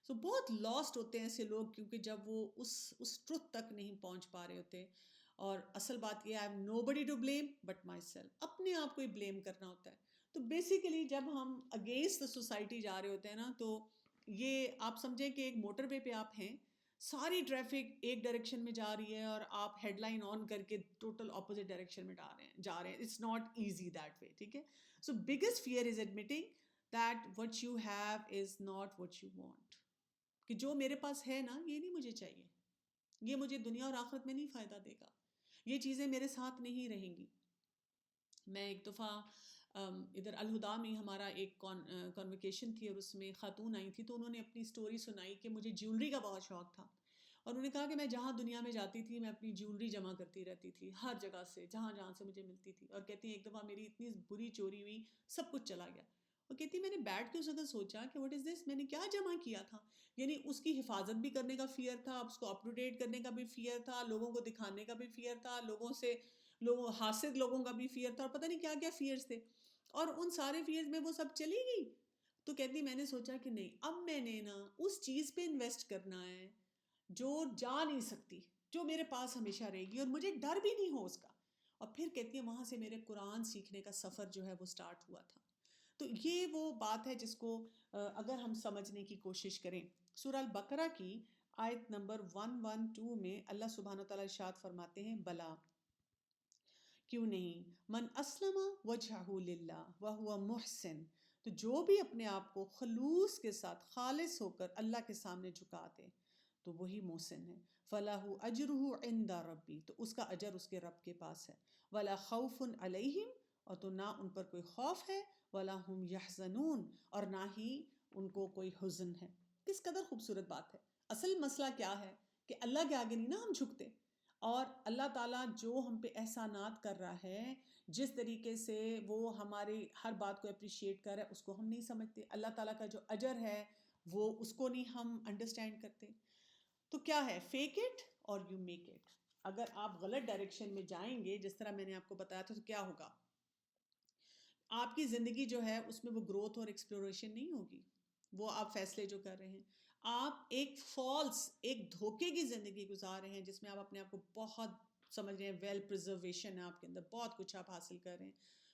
سو بہت لاسٹ ہوتے ہیں ایسے لوگ، کیونکہ جب وہ اس ٹروتھ تک نہیں پہنچ پا رہے ہوتے. اور اصل بات یہ ہے I am nobody to blame but myself, اپنے آپ کو ہی بلیم کرنا ہوتا ہے. تو بیسیکلی جب ہم اگینسٹ دا سوسائٹی جا رہے ہوتے ہیں نا، تو یہ آپ سمجھیں کہ ایک موٹر وے پہ آپ ہیں، ساری ٹریفک ایک ڈائریکشن میں جا رہی ہے اور آپ ہیڈ لائن آن کر کے ٹوٹل اپوزٹ ڈائریکشن میں جا رہے ہیں. It's not easy that way, ٹھیک ہے. So biggest fear is admitting that what you have is not what you want, کہ جو میرے پاس ہے نا یہ نہیں مجھے چاہیے، یہ مجھے دنیا اور آخرت میں نہیں فائدہ دے گا، یہ چیزیں میرے ساتھ نہیں رہیں گی. میں ایک دفعہ ادھر الہدا میں ہمارا ایک کانویکیشن تھی، اور اس میں خاتون آئی تھی، تو انہوں نے اپنی سٹوری سنائی کہ مجھے جیولری کا بہت شوق تھا، اور انہوں نے کہا کہ میں جہاں دنیا میں جاتی تھی میں اپنی جیولری جمع کرتی رہتی تھی ہر جگہ سے، جہاں جہاں سے مجھے ملتی تھی، اور کہتی ہیں ایک دفعہ میری اتنی بری چوری ہوئی، سب کچھ چلا گیا، اور کہتی میں نے بیٹھ کے اس وقت سوچا کہ واٹ از دس، میں نے کیا جمع کیا تھا، یعنی اس کی حفاظت بھی کرنے کا فیئر تھا، اس کو اپ ٹو ڈیٹ کرنے کا بھی فیئر تھا، لوگوں کو دکھانے کا بھی فیئر تھا، حاسد لوگوں کا بھی فیئر تھا، اور پتہ نہیں کیا کیا فیئرس تھے، اور ان سارے فیئرز میں وہ سب چلی گئی۔ تو کہتی میں نے سوچا کہ نہیں، اب میں نے نا اس چیز پہ انویسٹ کرنا ہے جو جا نہیں سکتی، جو میرے پاس ہمیشہ رہے گی اور مجھے ڈر بھی نہیں ہو اس کا۔ اور پھر کہتی ہے وہاں سے میرے قرآن سیکھنے کا سفر جو ہے وہ سٹارٹ ہوا تھا۔ تو یہ وہ بات ہے جس کو اگر ہم سمجھنے کی کوشش کریں، سورہ البقرہ کی آیت نمبر 112 میں اللہ سبحانہ وتعالیٰ ارشاد فرماتے ہیں بلا، کیوں نہیں، من اسلم وجہہ للہ وہو محسن، تو جو بھی اپنے آپ کو خلوص کے ساتھ خالص ہو کر اللہ کے سامنے جھکا دے تو وہی محسن ہے، فلاح اجرہ عند ربی، تو اس کا اجر اس کے رب کے پاس ہے، ولا خوف علیہم، اور تو نہ ان پر کوئی خوف ہے، ولا ہم یحزنون، اور نہ ہی ان کو کوئی حزن ہے۔ کس قدر خوبصورت بات ہے۔ اصل مسئلہ کیا ہے کہ اللہ کے آگے نہیں نا ہم جھکتے، اور اللہ تعالیٰ جو ہم پہ احسانات کر رہا ہے، جس طریقے سے وہ ہماری ہر بات کو اپریشیٹ کر رہا ہے، اس کو ہم نہیں سمجھتے، اللہ تعالیٰ کا جو اجر ہے وہ اس کو نہیں ہم انڈرسٹینڈ کرتے۔ تو کیا ہے، فیک اٹ اور یو میک اٹ۔ اگر آپ غلط ڈائریکشن میں جائیں گے، جس طرح میں نے آپ کو بتایا تھا، تو کیا ہوگا، آپ کی زندگی جو ہے اس میں وہ گروتھ اور ایکسپلوریشن نہیں ہوگی، وہ آپ فیصلے جو کر رہے ہیں، آپ ایک فالس، ایک دھوکے کی زندگی گزار رہے ہیں، جس میں آپ اپنے آپ کو بہت سمجھ رہے ہیں ویل پرزرویشن ہے آپ کے اندر، بہت کچھ آپ حاصل کر رہے ہیں،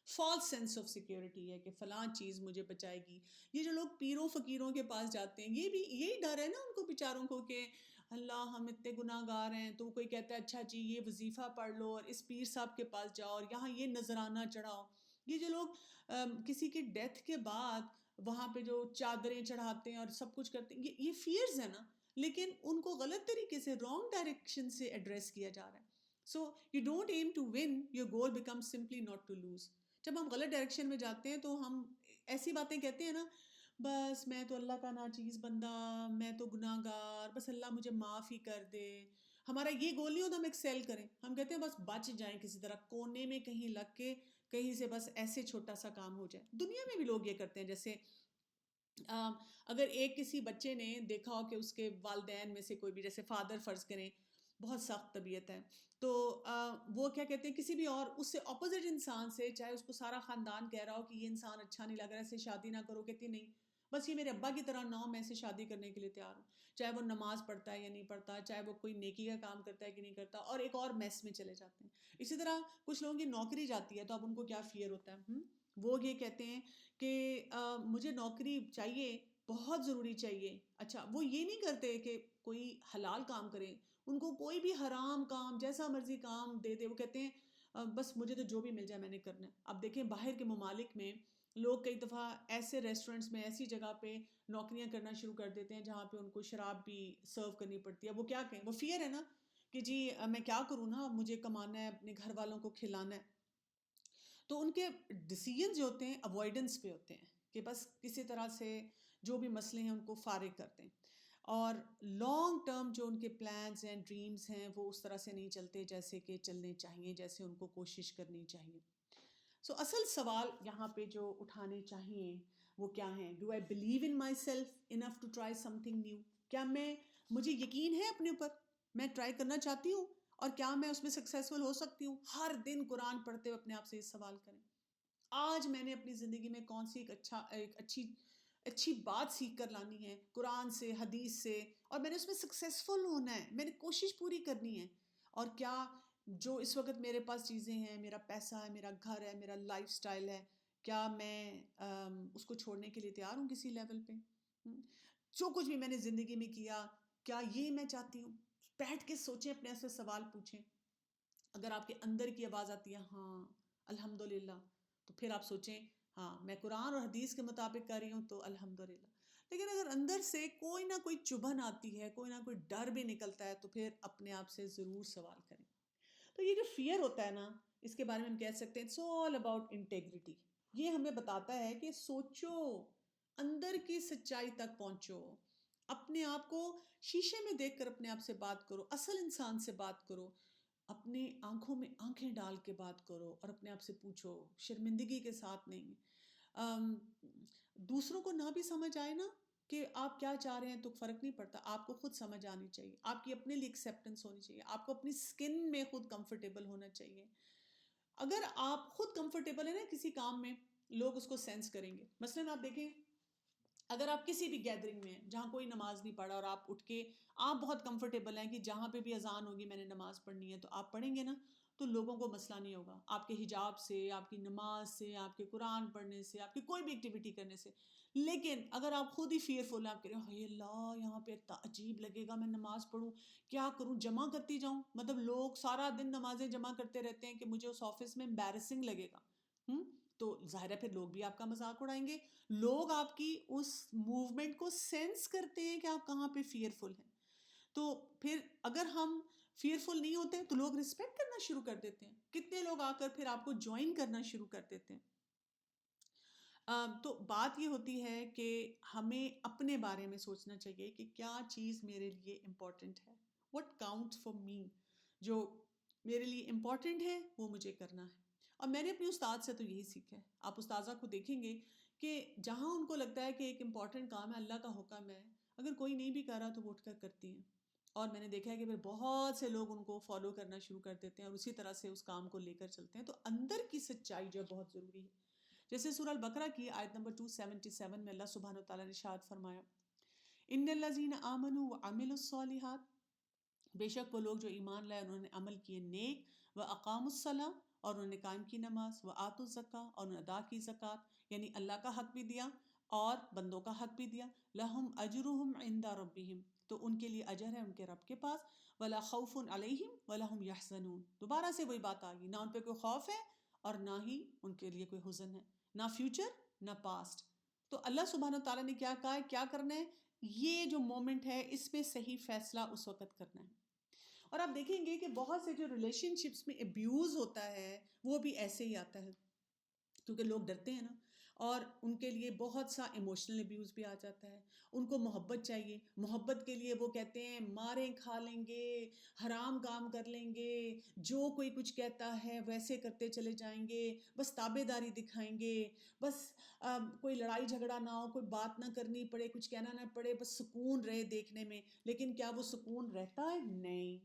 فالس سینس آف سیکیورٹی ہے کہ فلاں چیز مجھے بچائے گی۔ یہ جو لوگ پیروں فقیروں کے پاس جاتے ہیں، یہ بھی یہی ڈر ہے نا ان کو بیچاروں کو کہ اللہ ہم اتنے گناہ گار ہیں، تو کوئی کہتا ہے اچھا جی یہ وظیفہ پڑھ لو اور اس پیر صاحب کے پاس جاؤ اور یہاں یہ نذرانہ چڑھاؤ۔ یہ جو لوگ کسی کی ڈیتھ کے بعد وہاں پہ جو چادریں چڑھاتے ہیں اور سب کچھ کرتے ہیں، یہ فیئرز ہیں نا، لیکن ان کو غلط طریقے سے رانگ ڈائریکشن سے ایڈریس کیا جا رہا ہے۔ So you don't aim to win, your goal become simply not to lose. جب ہم غلط ڈائریکشن میں جاتے ہیں تو ہم ایسی باتیں کہتے ہیں نا، بس میں تو اللہ کا ناچیز بندہ، میں تو گناہ گار، بس اللہ مجھے معاف ہی کر دے۔ ہمارا یہ گول نہیں ہوتا ہم ایکسیل کریں، ہم کہتے ہیں بس بچ جائیں کسی طرح، کونے میں کہیں لگ کے کہیں سے بس ایسے چھوٹا سا کام ہو جائے۔ دنیا میں بھی لوگ یہ کرتے ہیں، جیسے اگر ایک کسی بچے نے دیکھا ہو کہ اس کے والدین میں سے کوئی بھی، جیسے فادر فرض کریں بہت سخت طبیعت ہے، تو وہ کیا کہتے ہیں کسی بھی اور اس سے اپوزٹ انسان سے، چاہے اس کو سارا خاندان کہہ رہا ہو کہ یہ انسان اچھا نہیں لگ رہا ہے، اسے شادی نہ کرو، کہتی نہیں بس یہ میرے ابا کی طرح نہ ہو، میں اسے شادی کرنے کے لیے تیار ہوں، چاہے وہ نماز پڑھتا ہے یا نہیں پڑھتا، چاہے وہ کوئی نیکی کا کام کرتا ہے کہ نہیں کرتا، اور ایک اور میس میں چلے جاتے ہیں۔ اسی طرح کچھ لوگوں کی نوکری جاتی ہے تو اب ان کو کیا فیئر ہوتا ہے، وہ یہ کہتے ہیں کہ مجھے نوکری چاہیے، بہت ضروری چاہیے۔ اچھا وہ یہ نہیں کرتے کہ کوئی حلال کام کریں، ان کو کوئی بھی حرام کام جیسا مرضی کام دے دے، وہ کہتے ہیں بس مجھے تو جو بھی مل جائے میں نے کرنا ہے۔ اب دیکھیں باہر کے ممالک میں لوگ کئی دفعہ ایسے ریسٹورنٹس میں، ایسی جگہ پہ نوکریاں کرنا شروع کر دیتے ہیں جہاں پہ ان کو شراب بھی سرو کرنی پڑتی ہے۔ وہ کیا کہیں، وہ فیئر ہے نا کہ جی میں کیا کروں نا، مجھے کمانا ہے، اپنے گھر والوں کو کھلانا ہے۔ تو ان کے ڈیسیژن جو ہوتے ہیں اوائڈنس پہ ہوتے ہیں کہ بس کسی طرح سے جو بھی مسئلے ہیں ان کو فارغ کر دیں، اور لانگ ٹرم جو ان کے پلانز ہیں، ڈریمز ہیں، وہ اس طرح سے نہیں چلتے جیسے کہ چلنے چاہیے، جیسے ان کو کوشش کرنی چاہیے۔ سو اصل سوال یہاں پہ جو اٹھانے چاہیے وہ کیا ہیں، do I believe in myself enough to try something new, کیا مجھے یقین ہے اپنے اوپر، میں ٹرائی کرنا چاہتی ہوں، اور کیا میں اس میں سکسیزفل ہو سکتی ہوں؟ ہر دن قرآن پڑھتے ہوئے اپنے آپ سے یہ سوال کریں، آج میں نے اپنی زندگی میں کون سی ایک اچھی بات سیکھ کر لانی ہے قرآن سے، حدیث سے، اور میں نے اس میں سکسیزفل ہونا ہے، میں نے کوشش پوری کرنی ہے، اور کیا جو اس وقت میرے پاس چیزیں ہیں، میرا پیسہ ہے، میرا گھر ہے، میرا لائف سٹائل ہے، کیا میں اس کو چھوڑنے کے لیے تیار ہوں کسی لیول پہ؟ جو کچھ بھی میں نے زندگی میں کیا، کیا یہ میں چاہتی ہوں؟ بیٹھ کے سوچیں، اپنے سے سوال پوچھیں۔ اگر آپ کے اندر کی آواز آتی ہے ہاں الحمدللہ، تو پھر آپ سوچیں ہاں میں قرآن اور حدیث کے مطابق کر رہی ہوں تو الحمدللہ۔ لیکن اگر اندر سے کوئی نہ کوئی چبھن آتی ہے، کوئی نہ کوئی ڈر بھی نکلتا ہے، تو پھر اپنے آپ سے ضرور سوال کریں۔ تو یہ جو فیئر ہوتا ہے نا، اس کے بارے میں ہم کہہ سکتے ہیں اٹس آل اباؤٹ انٹیگریٹی. یہ ہمیں بتاتا ہے کہ سوچو، اندر کی سچائی تک پہنچو، اپنے آپ کو شیشے میں دیکھ کر اپنے آپ سے بات کرو، اصل انسان سے بات کرو، اپنے آنکھوں میں آنکھیں ڈال کے بات کرو اور اپنے آپ سے پوچھو، شرمندگی کے ساتھ نہیں. دوسروں کو نہ بھی سمجھ آئے نا کہ آپ کیا چاہ رہے ہیں تو فرق نہیں پڑتا، آپ کو خود سمجھ آنی چاہیے، آپ کی اپنے لیے ایکسیپٹنس ہونی چاہیے، آپ کو اپنی سکن میں خود کمفرٹیبل ہونا چاہیے. اگر آپ خود کمفرٹیبل ہیں نا کسی کام میں، لوگ اس کو سینس کریں گے. مثلاً آپ دیکھیں، اگر آپ کسی بھی گیدرنگ میں ہیں جہاں کوئی نماز نہیں پڑھا اور آپ اٹھ کے آپ بہت کمفرٹیبل ہیں کہ جہاں پہ بھی اذان ہوگی میں نے نماز پڑھنی ہے تو آپ پڑھیں گے نا، تو لوگوں کو مسئلہ نہیں ہوگا آپ کے حجاب سے، آپ کی نماز سے، آپ کے قرآن پڑھنے سے، آپ کی کوئی بھی ایکٹیویٹی کرنے سے. لیکن اگر آپ خود ہی فیئرفل ہیں، آپ کہہ رہے ہیں ہائے اللہ یہاں پہ اتنا عجیب لگے گا، میں نماز پڑھوں کیا کروں، جمع کرتی جاؤں، مطلب لوگ سارا دن نمازیں جمع کرتے رہتے ہیں کہ مجھے اس آفس میں امبیرسنگ لگے گا. تو ظاہر ہے پھر لوگ بھی آپ کا مذاق اڑائیں گے. لوگ آپ کی اس موومنٹ کو سینس کرتے ہیں کہ آپ کہاں پہ فیئرفل ہیں. تو پھر اگر ہم فیئرفل نہیں ہوتے تو لوگ رسپیکٹ کرنا شروع کر دیتے ہیں. کتنے لوگ آ کر پھر آپ کو جوائن کرنا شروع کر دیتے ہیں. تو بات یہ ہوتی ہے کہ ہمیں اپنے بارے میں سوچنا چاہیے کہ کیا چیز میرے لیے امپورٹنٹ ہے، what counts for me، جو میرے لیے امپورٹنٹ ہے وہ مجھے کرنا ہے. اور میں نے اپنے استاد سے تو یہی سیکھا ہے. آپ استاذہ کو دیکھیں گے کہ جہاں ان کو لگتا ہے کہ ایک امپورٹنٹ کام ہے، اللہ کا حکم ہے، اگر کوئی نہیں بھی کر رہا تو وہ اٹھ کر کرتی ہیں. اور میں نے دیکھا ہے کہ پھر بہت سے لوگ ان کو فالو کرنا شروع کر دیتے ہیں اور اسی طرح سے اس کام کو لے کر چلتے ہیں. تو اندر کی سچائی جو ہے بہت ضروری ہے. جیسے سورہ البقرہ کی آیت نمبر 277 میں اللہ سبحانہ وتعالیٰ نے ارشاد فرمایا، ان الذین آمنوا وعملوا الصالحات، بے شک وہ لوگ جو ایمان لائے انہوں نے عمل کیے نیک، واقاموا الصلاۃ اور انہوں نے قائم کی نماز، وآتوا الزکاۃ اور انہوں نے ادا کی زکوٰۃ، یعنی اللہ کا حق بھی دیا اور بندوں کا حق بھی دیا. لہم اجرہم عند ربہم، تو ان کے لیے اجر ہے ان کے رب کے پاس. ولا خوف علیہم ولا هم یحزنون، دوبارہ سے وہی بات آ گئی، نہ ان پہ کوئی خوف ہے اور نہ ہی ان کے لیے کوئی حزن ہے، نہ فیوچر نہ پاسٹ. تو اللہ سبحانہ تعالیٰ نے کیا کہا ہے، کیا کرنا ہے، یہ جو مومنٹ ہے اس میں صحیح فیصلہ اس وقت کرنا ہے. اور آپ دیکھیں گے کہ بہت سے جو ریلیشن شپس میں ابیوز ہوتا ہے وہ بھی ایسے ہی آتا ہے، کیونکہ لوگ ڈرتے ہیں نا، اور ان کے لیے بہت سا ایموشنل ابیوز بھی آ جاتا ہے. ان کو محبت چاہیے، محبت کے لیے وہ کہتے ہیں ماریں کھا لیں گے، حرام کام کر لیں گے، جو کوئی کچھ کہتا ہے ویسے کرتے چلے جائیں گے، بس تابع داری دکھائیں گے، بس کوئی لڑائی جھگڑا نہ ہو، کوئی بات نہ کرنی پڑے، کچھ کہنا نہ پڑے، بس سکون رہے دیکھنے میں. لیکن کیا وہ سکون رہتا ہے؟ نہیں.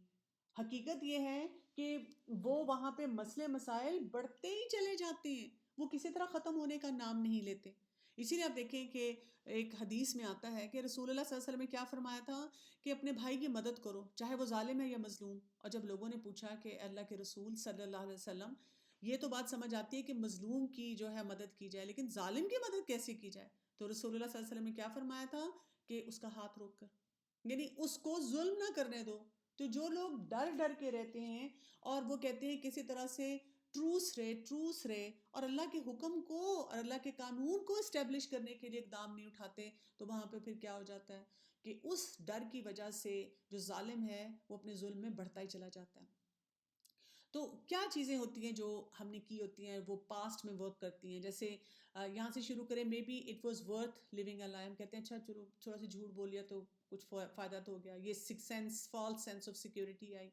حقیقت یہ ہے کہ وہ وہاں پہ مسئلے مسائل بڑھتے ہی چلے جاتے ہیں، وہ کسی طرح ختم ہونے کا نام نہیں لیتے. اسی لیے آپ دیکھیں کہ ایک حدیث میں آتا ہے کہ رسول اللہ صلی اللہ علیہ وسلم نے کیا فرمایا تھا کہ اپنے بھائی کی مدد کرو چاہے وہ ظالم ہے یا مظلوم. اور جب لوگوں نے پوچھا کہ اللہ کے رسول صلی اللہ علیہ وسلم، یہ تو بات سمجھ آتی ہے کہ مظلوم کی جو ہے مدد کی جائے، لیکن ظالم کی مدد کیسے کی جائے؟ تو رسول اللہ صلی اللہ علیہ وسلم نے کیا فرمایا تھا کہ اس کا ہاتھ روک کر، یعنی اس کو ظلم نہ کرنے دو. تو جو لوگ ڈر ڈر کے رہتے ہیں اور وہ کہتے ہیں کسی طرح سے ٹروس رہے اور اللہ کے حکم کو اور اللہ کے قانون کو اسٹیبلش کرنے کے لیے اقدام نہیں اٹھاتے، تو وہاں پہ پھر کیا ہو جاتا ہے کہ اس ڈر کی وجہ سے جو ظالم ہے وہ اپنے ظلم میں بڑھتا ہی چلا جاتا ہے. تو کیا چیزیں ہوتی ہیں جو ہم نے کی ہوتی ہیں وہ پاسٹ میں ورک کرتی ہیں. جیسے یہاں سے شروع کریں، maybe it was worth living a life, ہم کہتے ہیں اچھا چلو تھوڑا سا جھوٹ بول لیا تو کچھ فائدہ تو ہو گیا، یہ six sense false sense of security I.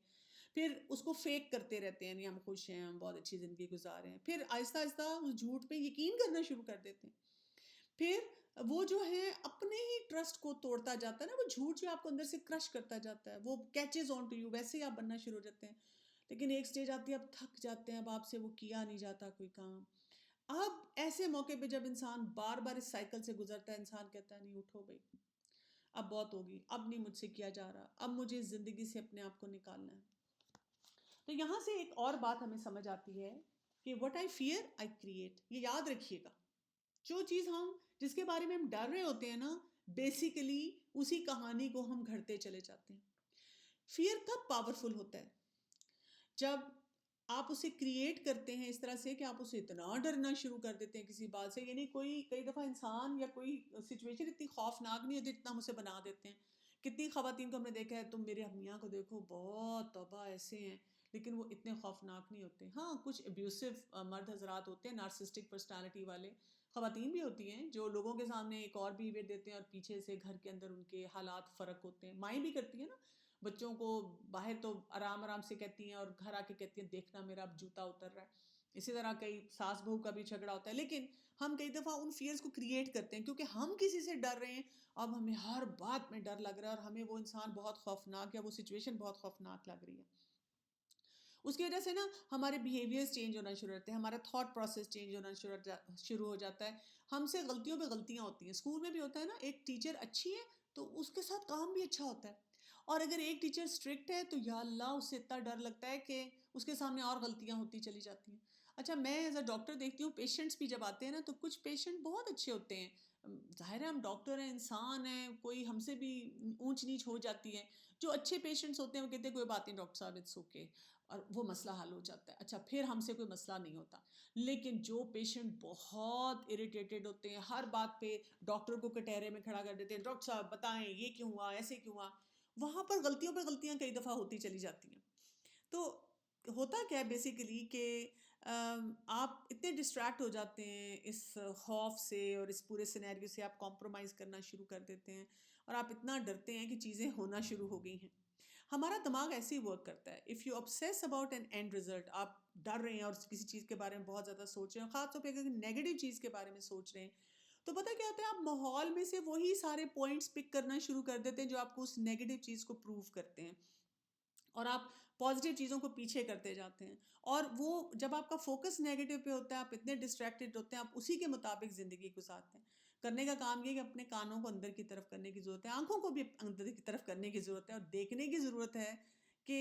پھر اس کو فیک کرتے رہتے ہیں، یعنی ہم خوش ہیں، ہم بہت اچھی زندگی گزار رہے ہیں. پھر آہستہ آہستہ اس جھوٹ پہ یقین کرنا شروع کر دیتے ہیں. پھر وہ جو ہے اپنے ہی ٹرسٹ کو توڑتا جاتا ہے نا، وہ جھوٹ جو آپ کو اندر سے کرش کرتا جاتا ہے، وہ کیچز آن ٹو یو، ویسے ہی آپ بننا شروع ہو جاتے ہیں. لیکن ایک سٹیج آتی ہے اب تھک جاتے ہیں، اب آپ سے وہ کیا نہیں جاتا کوئی کام. اب ایسے موقع پہ جب انسان بار بار اس سائیکل سے گزرتا ہے، انسان کہتا ہے نہیں اٹھو بھائی، اب بہت ہوگی، اب نہیں مجھ سے کیا جا رہا، اب مجھے اس زندگی سے اپنے آپ کو نکالنا ہے. تو یہاں سے ایک اور بات ہمیں سمجھ آتی ہے کہ what I fear I create. یہ یاد رکھیے گا، جو چیز جس کے بارے میں ہم ڈر رہے ہوتے ہیں نا، بیسیکلی اسی کہانی کو ہم گھڑتے چلے جاتے ہیں. فیئر کب پاورفل ہوتا ہے؟ جب آپ اسے کریٹ کرتے ہیں اس طرح سے کہ آپ اسے اتنا ڈرنا شروع کر دیتے ہیں کسی بات سے. یعنی کئی دفعہ انسان یا کوئی سچویشن اتنی خوفناک نہیں ہوتی اتنا ہم اسے بنا دیتے ہیں. کتنی خواتین کو ہم نے دیکھا ہے، تم میرے میاں کو دیکھو بہت توبہ ایسے ہیں، لیکن وہ اتنے خوفناک نہیں ہوتے. ہاں کچھ ابیوسو مرد حضرات ہوتے ہیں نارسسٹک پرسنالٹی والے، خواتین بھی ہوتی ہیں جو لوگوں کے سامنے ایک اور بیہیویئر دیتے ہیں اور پیچھے سے گھر کے اندر ان کے حالات فرق ہوتے ہیں. مائیں بھی کرتی ہیں نا، بچوں کو باہر تو آرام آرام سے کہتی ہیں اور گھر آ کے کہتی ہیں دیکھنا میرا اب جوتا اتر رہا ہے. اسی طرح کئی ساس بہو کا بھی جھگڑا ہوتا ہے، لیکن ہم کئی دفعہ ان فیئرز کو کریٹ کرتے ہیں کیونکہ ہم کسی سے ڈر رہے ہیں. اب ہمیں ہر بات میں ڈر لگ رہا ہے اور ہمیں وہ انسان بہت خوفناک یا وہ سچویشن بہت خوفناک لگ رہی ہے. اس کی وجہ سے نا ہمارے بیہیویئرز چینج ہونا شروع ہوتے ہیں، ہمارا تھاٹ پروسیس چینج ہونا شروع ہو جاتا ہے. ہم سے غلطیوں پہ غلطیاں ہوتی ہیں. اسکول میں بھی ہوتا ہے نا، ایک ٹیچر اچھی ہے تو اس کے ساتھ کام بھی اچھا ہوتا ہے، اور اگر ایک ٹیچر اسٹرکٹ ہے تو یا اللہ اس سے اتنا ڈر لگتا ہے کہ اس کے سامنے اور غلطیاں ہوتی چلی جاتی ہیں. اچھا میں ایز اے ڈاکٹر دیکھتی ہوں پیشنٹس بھی جب آتے ہیں نا تو کچھ پیشنٹ بہت اچھے ہوتے ہیں. ظاہر ہے ہم ڈاکٹر ہیں، انسان ہیں، کوئی ہم سے بھی اونچ نیچ ہو جاتی ہے. جو اچھے پیشنٹس ہوتے ہیں وہ کہتے ہیں کوئی بات نہیں ڈاکٹر صاحب اٹس اوکے، اور وہ مسئلہ حل ہو جاتا ہے. اچھا پھر ہم سے کوئی مسئلہ نہیں ہوتا. لیکن جو پیشنٹ بہت اریٹیٹڈ ہوتے ہیں، ہر بات پہ ڈاکٹر کو کٹہرے میں کھڑا کر دیتے ہیں، ڈاکٹر صاحب بتائیں یہ کیوں ہوا، ایسے کیوں ہوا، وہاں پر غلطیوں پہ غلطیاں کئی دفعہ ہوتی چلی جاتی ہیں. تو ہوتا کیا ہے بیسیکلی کہ آپ اتنے ڈسٹریکٹ ہو جاتے ہیں اس خوف سے اور اس پورے سینیریو سے، آپ کمپرومائز کرنا شروع کر دیتے ہیں اور آپ اتنا ڈرتے ہیں کہ چیزیں ہونا شروع ہو گئی ہیں. ہمارا دماغ ایسے ہی ورک کرتا ہے. If you obsess about an end result، آپ ڈر رہے ہیں اور کسی چیز کے بارے میں بہت زیادہ سوچ رہے ہیں، خاص طور پہ اگر نیگیٹو چیز کے بارے میں سوچ رہے ہیں، تو پتہ کیا ہوتا ہے، آپ ماحول میں سے وہی سارے پوائنٹس پک کرنا شروع کر دیتے ہیں جو آپ کو اس نیگیٹو چیز کو پروو کرتے ہیں، اور آپ پازیٹیو چیزوں کو پیچھے کرتے جاتے ہیں. اور وہ جب آپ کا فوکس نیگیٹو پہ ہوتا ہے، آپ اتنے ڈسٹریکٹڈ ہوتے ہیں، آپ اسی کے مطابق زندگی گزارتے ہیں. کرنے کا کام یہ کہ اپنے کانوں کو اندر کی طرف کرنے کی ضرورت ہے، آنکھوں کو بھی اندر کی طرف کرنے کی ضرورت ہے، اور دیکھنے کی ضرورت ہے کہ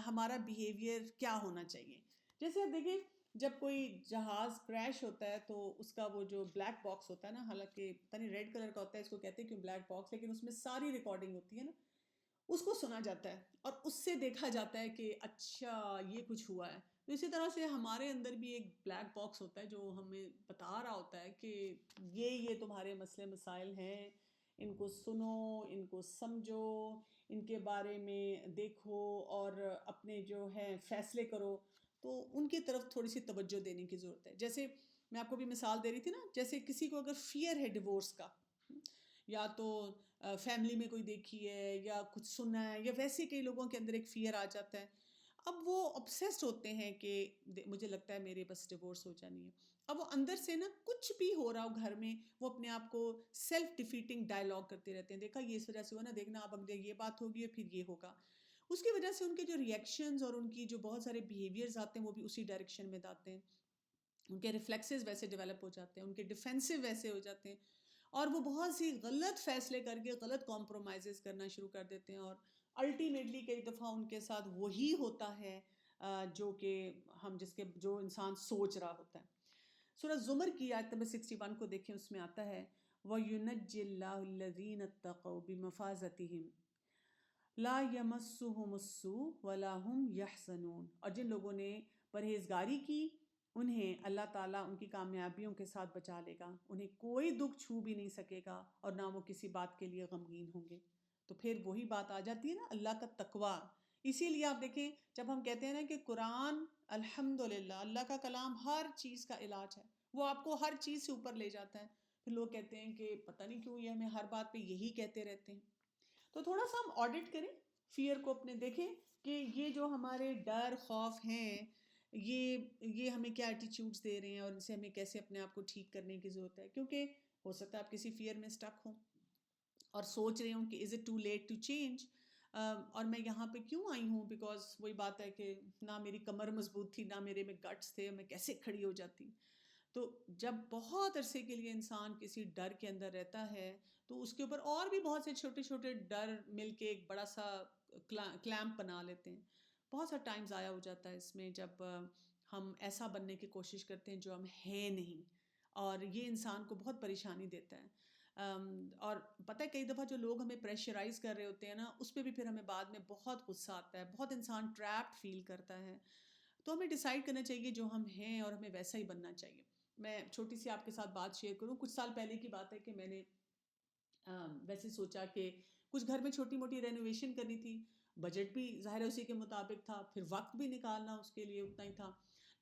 ہمارا بیہیویئر کیا ہونا چاہیے. جیسے آپ دیکھیں جب کوئی جہاز کریش ہوتا ہے تو اس کا وہ جو بلیک باکس ہوتا ہے نا، حالانکہ پتہ نہیں ریڈ کلر کا ہوتا ہے، اس کو کہتے ہیں کیوں بلیک باکس، لیکن اس میں ساری ریکارڈنگ ہوتی ہے نا، اس کو سنا جاتا ہے اور اس سے دیکھا جاتا ہے کہ اچھا یہ کچھ ہوا ہے. تو اسی طرح سے ہمارے اندر بھی ایک بلیک باکس ہوتا ہے جو ہمیں بتا رہا ہوتا ہے کہ یہ تمہارے مسئلے مسائل ہیں، ان کو سنو، ان کو سمجھو، ان کے بارے میں دیکھو اور اپنے جو ہے فیصلے کرو. تو ان کی طرف تھوڑی سی توجہ دینے کی ضرورت ہے. جیسے میں آپ کو بھی مثال دے رہی تھی نا، جیسے کسی کو اگر فیئر ہے ڈیورس کا، یا تو فیملی میں کوئی دیکھی ہے یا کچھ سنا ہے، یا ویسے کئی لوگوں کے اندر ایک فیئر آ جاتا ہے. اب وہ obsessed ہوتے ہیں کہ مجھے لگتا ہے میرے بس ڈیورس ہو جانی ہے. اب وہ اندر سے نا کچھ بھی ہو رہا ہو گھر میں، وہ اپنے آپ کو سیلف ڈیفیٹنگ ڈائلاگ کرتے رہتے ہیں. دیکھا یہ اس وجہ سے ہوا نا، دیکھنا اب اگر یہ بات ہوگی پھر یہ ہوگا. اس کی وجہ سے ان کے جو ریئیکشنز اور ان کی جو بہت سارے بیہیویئرز آتے ہیں وہ بھی اسی ڈائریکشن میں جاتے ہیں. ان کے ریفلیکسز ویسے ڈیولپ ہو جاتے ہیں، ان کے ڈیفینسو ویسے ہو جاتے ہیں، اور وہ بہت سی غلط فیصلے کر کے غلط کمپرومائزز کرنا شروع کر دیتے ہیں. اور الٹیمیٹلی کئی دفعہ ان کے ساتھ وہی ہوتا ہے جو کہ جو انسان سوچ رہا ہوتا ہے. سورہ زمر کی آیت نمبر 61 کو دیکھیں، اس میں آتا ہے وَيُنَجِّ اللَّهُ الَّذِينَ اتَّقَوْا بِمَفَازَتِهِمْ لَا يَمَسُّهُمُ السُّوءُ وَلَا هُمْ يَحْزَنُونَ. اور جن لوگوں نے پرہیزگاری کی، انہیں اللہ تعالیٰ ان کی کامیابیوں کے ساتھ بچا لے گا، انہیں کوئی دکھ چھو بھی نہیں سکے گا اور نہ وہ کسی بات کے لیے غمگین ہوں گے. تو پھر وہی بات آ جاتی ہے نا، اللہ کا تقویٰ. اسی لیے آپ دیکھیں جب ہم کہتے ہیں نا کہ قرآن الحمدللہ اللہ کا کلام ہر چیز کا علاج ہے، وہ آپ کو ہر چیز سے اوپر لے جاتا ہے. پھر لوگ کہتے ہیں کہ پتہ نہیں کیوں یہ ہمیں ہر بات پہ یہی کہتے رہتے ہیں. تو تھوڑا سا ہم آڈٹ کریں فیئر کو اپنے، دیکھیں کہ یہ جو ہمارے ڈر خوف ہیں یہ ہمیں کیا ایٹیچیوڈس دے رہے ہیں اور ان سے ہمیں کیسے اپنے آپ کو ٹھیک کرنے کی ضرورت ہے. کیونکہ ہو سکتا ہے آپ کسی فیئر میں اسٹک ہوں اور سوچ رہے ہوں کہ is it too late to change, اور میں یہاں پہ کیوں آئی ہوں، بیکاز وہی بات ہے کہ نہ میری کمر مضبوط تھی، نہ میرے میں گٹس تھے، میں کیسے کھڑی ہو جاتی. تو جب بہت عرصے کے لیے انسان کسی ڈر کے اندر رہتا ہے تو اس کے اوپر اور بھی بہت سے چھوٹے چھوٹے ڈر مل کے ایک بڑا سا کلیمپ بنا لیتے ہیں. بہت سا ٹائم ضائع ہو جاتا ہے اس میں جب ہم ایسا بننے کی کوشش کرتے ہیں جو ہم ہیں نہیں، اور یہ انسان کو بہت پریشانی دیتا ہے. اور پتہ ہے کئی دفعہ جو لوگ ہمیں پریشرائز کر رہے ہوتے ہیں نا، اس پہ بھی پھر ہمیں بعد میں بہت غصہ آتا ہے، بہت انسان ٹریپڈ فیل کرتا ہے. تو ہمیں ڈیسائیڈ کرنا چاہیے جو ہم ہیں اور ہمیں ویسا ہی بننا چاہیے. میں چھوٹی سی آپ کے ساتھ بات شیئر کروں. کچھ سال پہلے کی بات ہے کہ میں نے ویسے سوچا کہ کچھ گھر میں چھوٹی موٹی رینوویشن کرنی تھی، بجٹ بھی ظاہر ہے اسی کے مطابق تھا، پھر وقت بھی نکالنا اس کے لیے اتنا ہی تھا.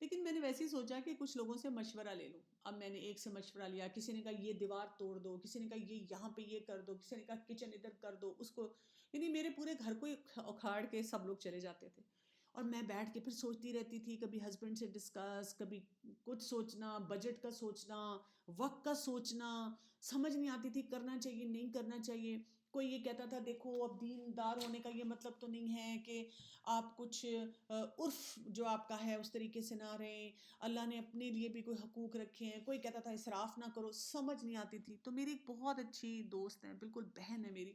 لیکن میں نے ویسے ہی سوچا کہ کچھ لوگوں سے مشورہ لے لوں. اب میں نے ایک سے مشورہ لیا، کسی نے کہا یہ دیوار توڑ دو، کسی نے کہا یہ یہاں پہ یہ کر دو، کسی نے کہا کچن ادھر کر دو اس کو، یعنی میرے پورے گھر کو اکھاڑ کے سب لوگ چلے جاتے تھے. اور میں بیٹھ کے پھر سوچتی رہتی تھی، کبھی ہسبینڈ سے ڈسکس، کبھی کچھ سوچنا، بجٹ کا سوچنا، وقت کا سوچنا، سمجھ نہیں آتی تھی کرنا چاہیے نہیں کرنا چاہیے. کوئی یہ کہتا تھا دیکھو اب دیندار ہونے کا یہ مطلب تو نہیں ہے کہ آپ کچھ عرف جو آپ کا ہے اس طریقے سے نہ رہیں، اللہ نے اپنے لیے بھی کوئی حقوق رکھے ہیں. کوئی کہتا تھا اسراف نہ کرو، سمجھ نہیں آتی تھی. تو میری ایک بہت اچھی دوست ہے، بالکل بہن ہے میری،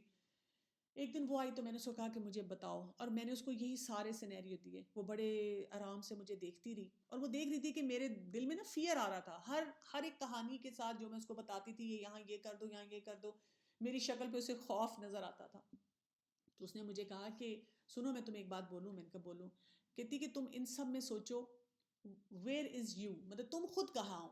ایک دن وہ آئی تو میں نے اس کو کہا کہ مجھے بتاؤ، اور میں نے اس کو یہی سارے سینیریو دیے. وہ بڑے آرام سے مجھے دیکھتی رہی، اور وہ دیکھ رہی تھی کہ میرے دل میں نا فیئر آ رہا تھا ہر ایک کہانی کے ساتھ جو میں اس کو بتاتی تھی، یہ یہاں یہ کر دو یہاں یہ کر دو، میری شکل پہ اسے خوف نظر آتا تھا. تو اس نے مجھے کہا کہ سنو میں تمہیں ایک بات بولوں. میں نے کہا بولوں. کہتی کہ تم ان سب میں سوچو ویئر از یو، مطلب تم خود کہاں ہو.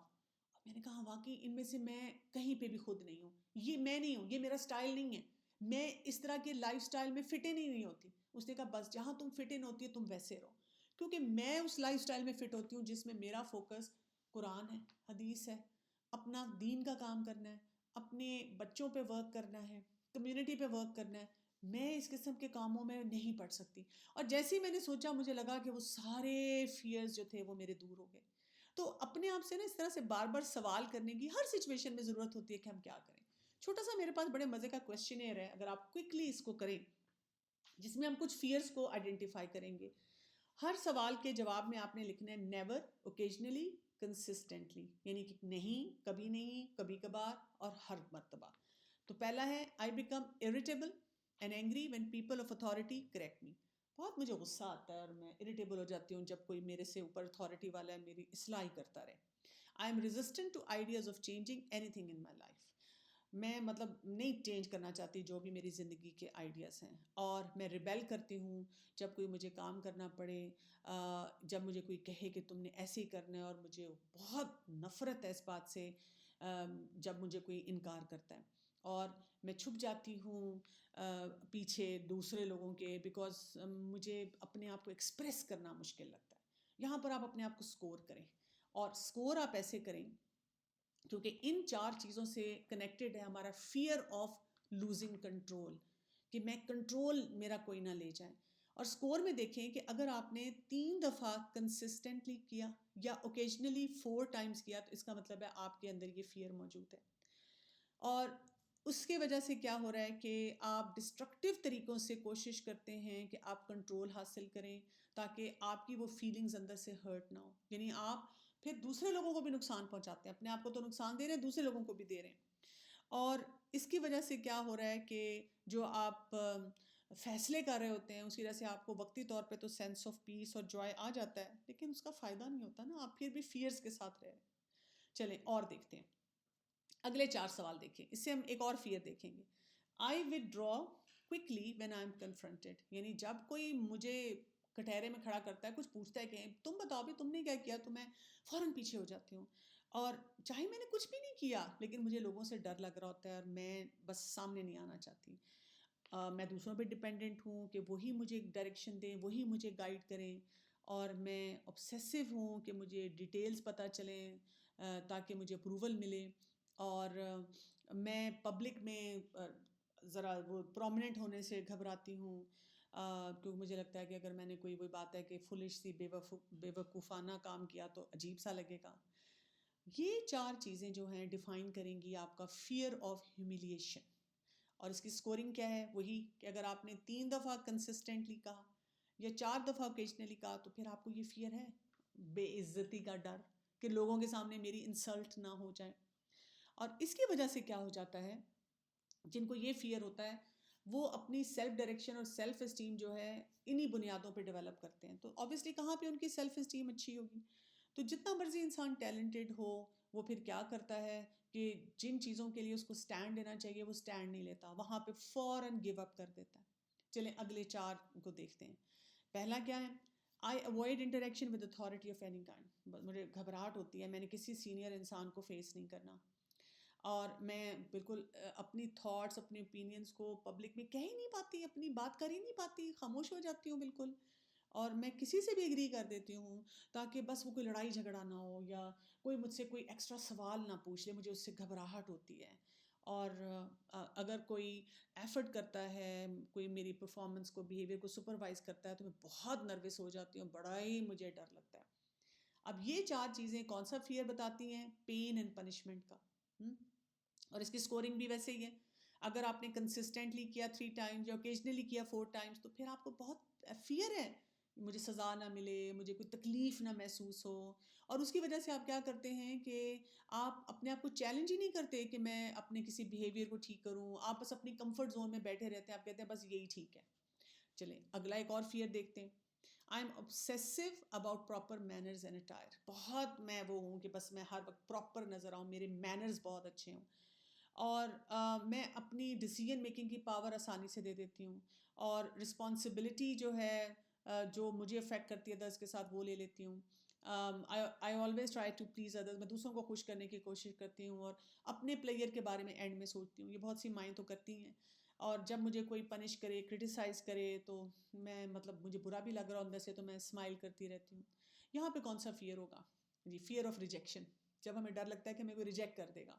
میں نے کہا واقعی ان میں سے میں کہیں پہ بھی خود نہیں ہوں، یہ میں نہیں ہوں، یہ میرا سٹائل نہیں ہے، میں اس طرح کے لائف سٹائل میں فٹ ان ہی نہیں ہوتی. اس نے کہا بس جہاں تم فٹ ان ہوتی ہے تم ویسے رہو، کیونکہ میں اس لائف سٹائل میں فٹ ہوتی ہوں جس میں میرا فوکس قرآن ہے، حدیث ہے، اپنا دین کا کام کرنا ہے، اپنے بچوں پہ ورک کرنا ہے، کمیونٹی پہ ورک کرنا ہے. میں اس قسم کے کاموں میں نہیں پڑ سکتی. اور جیسے ہی میں نے سوچا مجھے لگا کہ وہ سارے فیئرز جو تھے وہ میرے دور ہو گئے. تو اپنے آپ سے نا اس طرح سے بار بار سوال کرنے کی ہر سچویشن میں ضرورت ہوتی ہے کہ ہم کیا کریں. چھوٹا سا میرے پاس بڑے مزے کا کویسچنیئر ہے، اگر آپ کوئکلی اس کو کریں، جس میں ہم کچھ فیئرز کو آئیڈینٹیفائی کریں گے. ہر سوال کے جواب میں آپ نے لکھنا ہے نیور، اوکیجنلی، کنسسٹنٹلی، یعنی کہ نہیں، کبھی نہیں، کبھی کبھار، اور ہر مرتبہ. تو پہلا ہے I become irritable and angry when people of authority correct me. بہت مجھے غصہ آتا ہے اور میں اریٹیبل ہو جاتی ہوں جب کوئی میرے سے اوپر اتھارٹی والا ہے میری اصلاح کرتا رہے. I am resistant to ideas of changing anything in my life. میں مطلب نہیں چینج کرنا چاہتی جو بھی میری زندگی کے آئیڈیاز ہیں. اور میں ریبیل کرتی ہوں جب کوئی مجھے کام کرنا پڑے، جب مجھے کوئی کہے کہ تم نے ایسے ہی کرنا ہے، اور مجھے بہت نفرت ہے اس بات سے جب مجھے کوئی انکار کرتا ہے. اور میں چھپ جاتی ہوں پیچھے دوسرے لوگوں کے، بیکاز مجھے اپنے آپ کو ایکسپریس کرنا مشکل لگتا ہے. یہاں پر آپ اپنے آپ کو سکور کریں، اور سکور آپ ایسے کریں کیونکہ ان 4 چیزوں سے کنیکٹڈ ہے ہمارا فیئر آف لوزنگ کنٹرول، کہ میں کنٹرول میرا کوئی نہ لے جائے. اور سکور میں دیکھیں کہ اگر آپ نے 3 دفعہ کنسسٹنٹلی کیا یا اوکیجنلی 4 ٹائمز کیا تو اس کا مطلب ہے آپ کے اندر یہ فیئر موجود ہے. اور اس کے وجہ سے کیا ہو رہا ہے کہ آپ ڈسٹرکٹیو طریقوں سے کوشش کرتے ہیں کہ آپ کنٹرول حاصل کریں تاکہ آپ کی وہ فیلنگز اندر سے ہرٹ نہ ہو. یعنی آپ پھر دوسرے لوگوں کو بھی نقصان پہنچاتے ہیں، اپنے آپ کو تو نقصان دے رہے ہیں، دوسرے لوگوں کو بھی دے رہے ہیں. اور اس کی وجہ سے کیا ہو رہا ہے کہ جو آپ فیصلے کر رہے ہوتے ہیں اس کی وجہ سے آپ کو وقتی طور پہ تو سینس آف پیس اور جوائے آ جاتا ہے، لیکن اس کا فائدہ نہیں ہوتا نا، آپ پھر بھی فیئرز کے ساتھ رہ رہے ہیں. چلیں اور دیکھتے ہیں اگلے 4 سوال دیکھیں. اس سے ہم ایک اور فیئر دیکھیں گے. آئی withdraw quickly when I am confronted، یعنی جب کوئی مجھے کٹہرے میں کھڑا کرتا ہے، کچھ پوچھتا ہے کہ تم بتاؤ بھی تم نے کیا کیا، تو میں فوراً پیچھے ہو جاتی ہوں. اور چاہے میں نے کچھ بھی نہیں کیا لیکن مجھے لوگوں سے ڈر لگ رہا ہوتا ہے اور میں بس سامنے نہیں آنا چاہتی. میں دوسروں پہ ڈپینڈنٹ ہوں کہ وہی مجھے ڈائریکشن دیں، وہی مجھے گائیڈ کریں. اور میں obsessive ہوں کہ مجھے ڈیٹیلز پتہ چلیں تاکہ مجھے اپروول ملے. اور میں پبلک میں ذرا وہ پرومیننٹ ہونے سے گھبراتی ہوں کیونکہ مجھے لگتا ہے کہ اگر میں نے کوئی وہی بات ہے کہ فلش سی بے وقوفانہ کام کیا تو عجیب سا لگے گا. یہ 4 چیزیں جو ہیں ڈیفائن کریں گی آپ کا فیئر آف ہیومیلیشن. اور اس کی سکورنگ کیا ہے؟ وہی کہ اگر آپ نے 3 دفعہ کنسسٹنٹلی کہا یا 4 دفعہ اوکیجنلی کہا تو پھر آپ کو یہ فیئر ہے، بے عزتی کا ڈر کہ لوگوں کے سامنے میری انسلٹ نہ ہو جائے. اور اس کی وجہ سے کیا ہو جاتا ہے، جن کو یہ فیئر ہوتا ہے وہ اپنی سیلف ڈائریکشن اور سیلف اسٹیم جو ہے انہی بنیادوں پہ ڈیولپ کرتے ہیں. تو آبویسلی کہاں پہ ان کی سیلف اسٹیم اچھی ہوگی؟ تو جتنا مرضی انسان ٹیلنٹڈ ہو وہ پھر کیا کرتا ہے کہ جن چیزوں کے لیے اس کو سٹینڈ لینا چاہیے وہ سٹینڈ نہیں لیتا، وہاں پہ فوراً گیو اپ کر دیتا ہے. چلیں اگلے 4 کو دیکھتے ہیں. پہلا کیا ہے؟ I avoid interaction with authority of any kind. مجھے گھبراہٹ ہوتی ہے، میں نے کسی سینئر انسان کو فیس نہیں کرنا. اور میں بالکل اپنی تھاٹس اپنے اوپینینس کو پبلک میں کہہ ہی نہیں پاتی، اپنی بات کر ہی نہیں پاتی، خاموش ہو جاتی ہوں بالکل. اور میں کسی سے بھی ایگری کر دیتی ہوں تاکہ بس وہ کوئی لڑائی جھگڑا نہ ہو، یا کوئی مجھ سے کوئی ایکسٹرا سوال نہ پوچھ لے، مجھے اس سے گھبراہٹ ہوتی ہے. اور اگر کوئی ایفرٹ کرتا ہے، کوئی میری پرفارمنس کو بیہیویئر کو سپروائز کرتا ہے، تو میں بہت نروس ہو جاتی ہوں، بڑا ہی مجھے ڈر لگتا ہے. اب یہ 4 چیزیں کون سا فیئر بتاتی ہیں؟ پین اینڈ پنشمنٹ کا. اور اس کی سکورنگ بھی ویسے ہی ہے. اگر آپ نے کنسسٹنٹلی کیا 3 ٹائمز یا اوکیجنلی کیا 4 ٹائمز، تو پھر آپ کو بہت فیئر ہے مجھے سزا نہ ملے، مجھے کوئی تکلیف نہ محسوس ہو. اور اس کی وجہ سے آپ کیا کرتے ہیں کہ آپ اپنے آپ کو چیلنج ہی نہیں کرتے کہ میں اپنے کسی بیہیویئر کو ٹھیک کروں، آپ بس اپنی کمفرٹ زون میں بیٹھے رہتے ہیں، آپ کہتے ہیں بس یہی ٹھیک ہے. چلیں اگلا ایک اور فیئر دیکھتے ہیں. I M obsessive about proper manners and attire. بہت میں وہ ہوں کہ بس میں ہر وقت پراپر نظر آؤں، میرے مینرز بہت اچھے ہوں. اور میں اپنی ڈیسیجن میکنگ کی پاور آسانی سے دے دیتی ہوں. اور رسپانسبلٹی جو ہے جو مجھے افیکٹ کرتی ہے ادرس کے ساتھ، وہ لے لیتی ہوں. I always try to please others. میں دوسروں کو خوش کرنے کی کوشش کرتی ہوں، اور اپنے پلیئر کے بارے میں اینڈ میں سوچتی ہوں. یہ بہت سی مائیں تو کرتی ہیں. اور جب مجھے کوئی پنش کرے، کرٹیسائز کرے، تو میں مطلب مجھے برا بھی لگ رہا اندر سے، تو میں اسمائل کرتی رہتی ہوں. یہاں پہ کون سا فیئر ہوگا؟ جی، فیئر آف ریجیکشن. جب ہمیں ڈر لگتا ہے کہ ہمیں کوئی ریجیکٹ کر دے گا.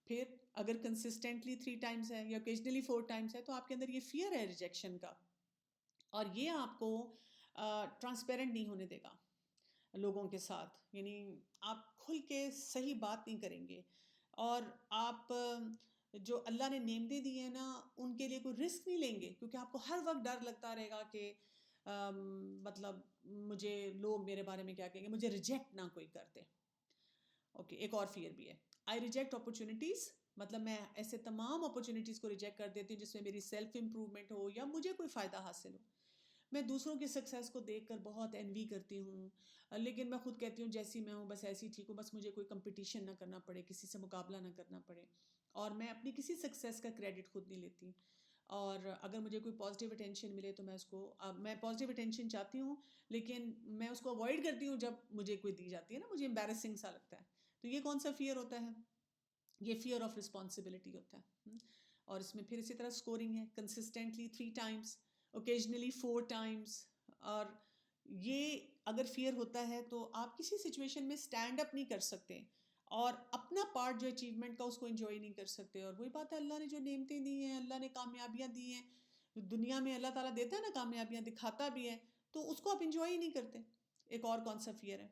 پھر اگر کنسسٹنٹلی 3 ٹائمز ہے یا اوکیجنلی 4 ٹائمز ہے، تو آپ کے اندر یہ فیئر ہے ریجیکشن کا. اور یہ آپ کو ٹرانسپیرنٹ نہیں ہونے دے گا لوگوں کے ساتھ. یعنی آپ کھل کے صحیح بات نہیں کریں گے. اور آپ جو اللہ نے نعمتیں دی ہیں نا، ان کے لیے کوئی رسک نہیں لیں گے، کیونکہ آپ کو ہر وقت ڈر لگتا رہے گا کہ مطلب مجھے لوگ میرے بارے میں کیا کہیں گے، مجھے ریجیکٹ نہ کوئی کر دے. اوکے، ایک اور فیئر بھی ہے. آئی ریجیکٹ اپرچونیٹیز. مطلب میں ایسے تمام اپرچونیٹیز کو ریجیکٹ کر دیتی ہوں جس میں میری سیلف امپرومنٹ ہو یا مجھے کوئی فائدہ حاصل ہو. میں دوسروں کی سکسیس کو دیکھ کر بہت انوی کرتی ہوں، لیکن میں خود کہتی ہوں جیسی میں ہوں بس ایسی ٹھیک ہوں، بس مجھے کوئی کمپٹیشن نہ کرنا پڑے، کسی سے مقابلہ نہ کرنا پڑے. اور میں اپنی کسی سکسیس کا کریڈٹ خود نہیں لیتی. اور اگر مجھے کوئی پازیٹیو اٹینشن ملے تو میں اس کو میں پازیٹیو اٹینشن چاہتی ہوں، لیکن میں اس کو اوائڈ کرتی ہوں جب مجھے کوئی دی جاتی ہے نا، مجھے امبیرسنگ سا لگتا ہے. تو یہ کون سا فیئر ہوتا ہے؟ یہ فیئر آف رسپانسبلٹی ہوتا ہے. اور اس میں پھر اسی طرح اسکورنگ ہے. Consistently 3 Times, occasionally 4 Times. اور یہ اگر فیئر ہوتا ہے تو آپ کسی سچویشن میں اسٹینڈ اپ نہیں کر سکتے، اور اپنا پارٹ جو اچیومنٹ کا اس کو انجوائے نہیں کر سکتے. اور وہی بات ہے، اللہ نے جو نعمتیں دی ہیں، اللہ نے کامیابیاں دی ہیں دنیا میں، اللہ تعالیٰ دیتا ہے نا کامیابیاں، دکھاتا بھی ہے، تو اس کو آپ انجوائے ہی نہیں کرتے. ایک اور کون سا فیئر ہے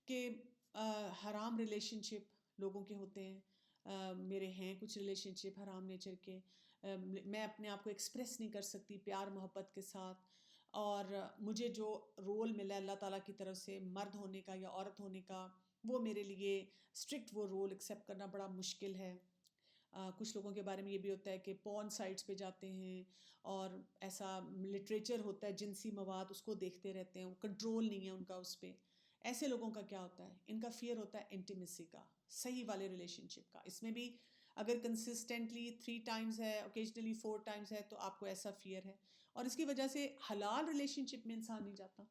کہ حرام ریلیشن شپ لوگوں کے ہوتے ہیں. میرے ہیں کچھ ریلیشن شپ حرام نیچر کے. میں اپنے آپ کو ایکسپریس نہیں کر سکتی پیار محبت کے ساتھ. اور مجھے جو رول ملا اللہ تعالیٰ کی طرف سے مرد ہونے کا یا عورت ہونے کا، وہ میرے لیے اسٹرکٹ وہ رول ایکسیپٹ کرنا بڑا مشکل ہے. کچھ لوگوں کے بارے میں یہ بھی ہوتا ہے کہ پورن سائٹس پہ جاتے ہیں، اور ایسا لٹریچر ہوتا ہے جنسی مواد، اس کو دیکھتے رہتے ہیں، وہ کنٹرول نہیں ہے ان کا اس پہ. ایسے لوگوں کا کیا ہوتا ہے؟ ان کا فیئر ہوتا ہے انٹیمیسی کا، صحیح والے ریلیشن شپ کا. اس میں بھی اگر کنسسٹنٹلی 3 ٹائمز ہے، اوکیجنلی 4 ٹائمز ہے، تو آپ کو ایسا فیئر ہے. اور اس کی وجہ سے حلال ریلیشن شپ میں انسان نہیں جاتا.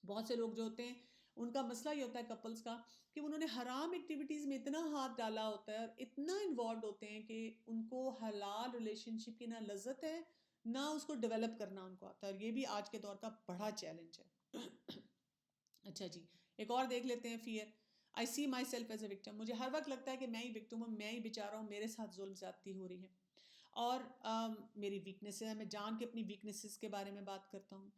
بہت سے لوگ جو ہوتے ہیں ان کا مسئلہ یہ ہوتا ہے کپلز کا کہ انہوں نے حرام ایکٹیویٹیز میں اتنا ہاتھ ڈالا ہوتا ہے اور اتنا انوالوڈ ہوتے ہیں کہ ان کو حلال ریلیشن شپ کی نہ لذت ہے، نہ اس کو ڈیولپ کرنا ان کو آتا ہے. اور یہ بھی آج کے دور کا بڑا چیلنج ہے. اچھا جی، ایک اور دیکھ لیتے ہیں fear. I see myself as a victim. مجھے ہر وقت لگتا ہے کہ میں ہی وکٹم ہوں، میں ہی بیچارہ ہوں، میرے ساتھ ظلم زیادتی ہو رہی ہے. اور میری ویکنیسز ہیں، میں جان کے اپنی ویکنیسز کے بارے میں بات کرتا ہوں.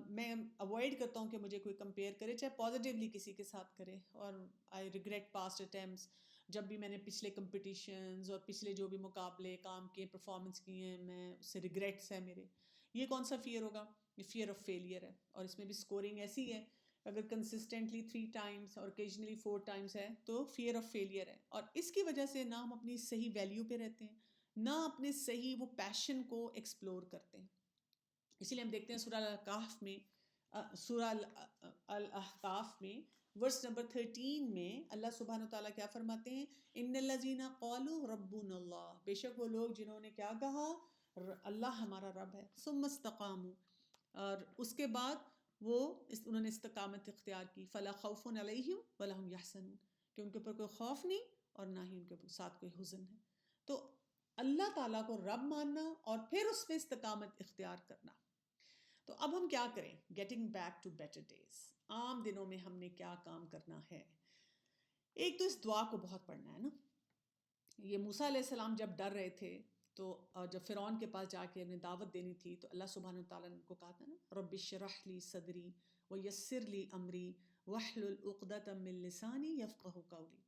میں اوائڈ کرتا ہوں کہ مجھے کوئی کمپیئر کرے، چاہے پازیٹیولی کسی کے ساتھ کرے. اور آئی ریگریٹ پاسٹ اٹیمپٹس. جب بھی میں نے پچھلے کمپٹیشنز اور پچھلے جو بھی مقابلے کام کے پرفارمنس کیے ہیں، میں اس سے ریگریٹس ہیں میرے. یہ کون سا فیئر ہوگا؟ یہ فیئر آف فیلئر ہے. اور اس میں بھی اسکورنگ ایسی ہے، اگر کنسسٹنٹلی 3 ٹائمز اور اوکیجنلی 4 ٹائمز ہے تو فیئر آف فیلئر ہے. اور اس کی وجہ سے نہ ہم اپنی صحیح ویلیو پہ رہتے ہیں، نہ اپنے صحیح وہ پیشن کو ایکسپلور کرتے ہیں. اسی لیے ہم دیکھتے ہیں سورہ الاحقاف میں، سورہ الاحقاف میں ورس نمبر 13 میں اللہ سبحانہ و تعالیٰ کیا فرماتے ہیں؟ ان الذین قالوا ربنا اللہ. بے شک وہ لوگ جنہوں نے کیا کہا؟ اللہ ہمارا رب ہے. ثم استقاموا. اور اس کے بعد وہ انہوں نے استقامت اختیار کی. فلا خوف علیہم ولا هم یحزنون. کہ ان کے اوپر کوئی خوف نہیں اور نہ ہی ان کے ساتھ کوئی حزن ہے. تو اللہ تعالیٰ کو رب ماننا اور پھر اس پہ استقامت اختیار کرنا. تو اب ہم کیا کریں؟ Getting back to better days. عام دنوں میں ہم نے کیا کام کرنا ہے؟ ایک تو اس دعا کو بہت پڑھنا ہے نا. یہ موسیٰ علیہ السلام جب ڈر رہے تھے تو جب فرعون کے پاس جا کے انہیں دعوت دینی تھی تو اللہ سبحانہ وتعالیٰ نے ان کو کہا تھا نا رب اشرح لی صدری ویسر لی امری واحلل عقدۃ من لسانی یفقہوا قولی،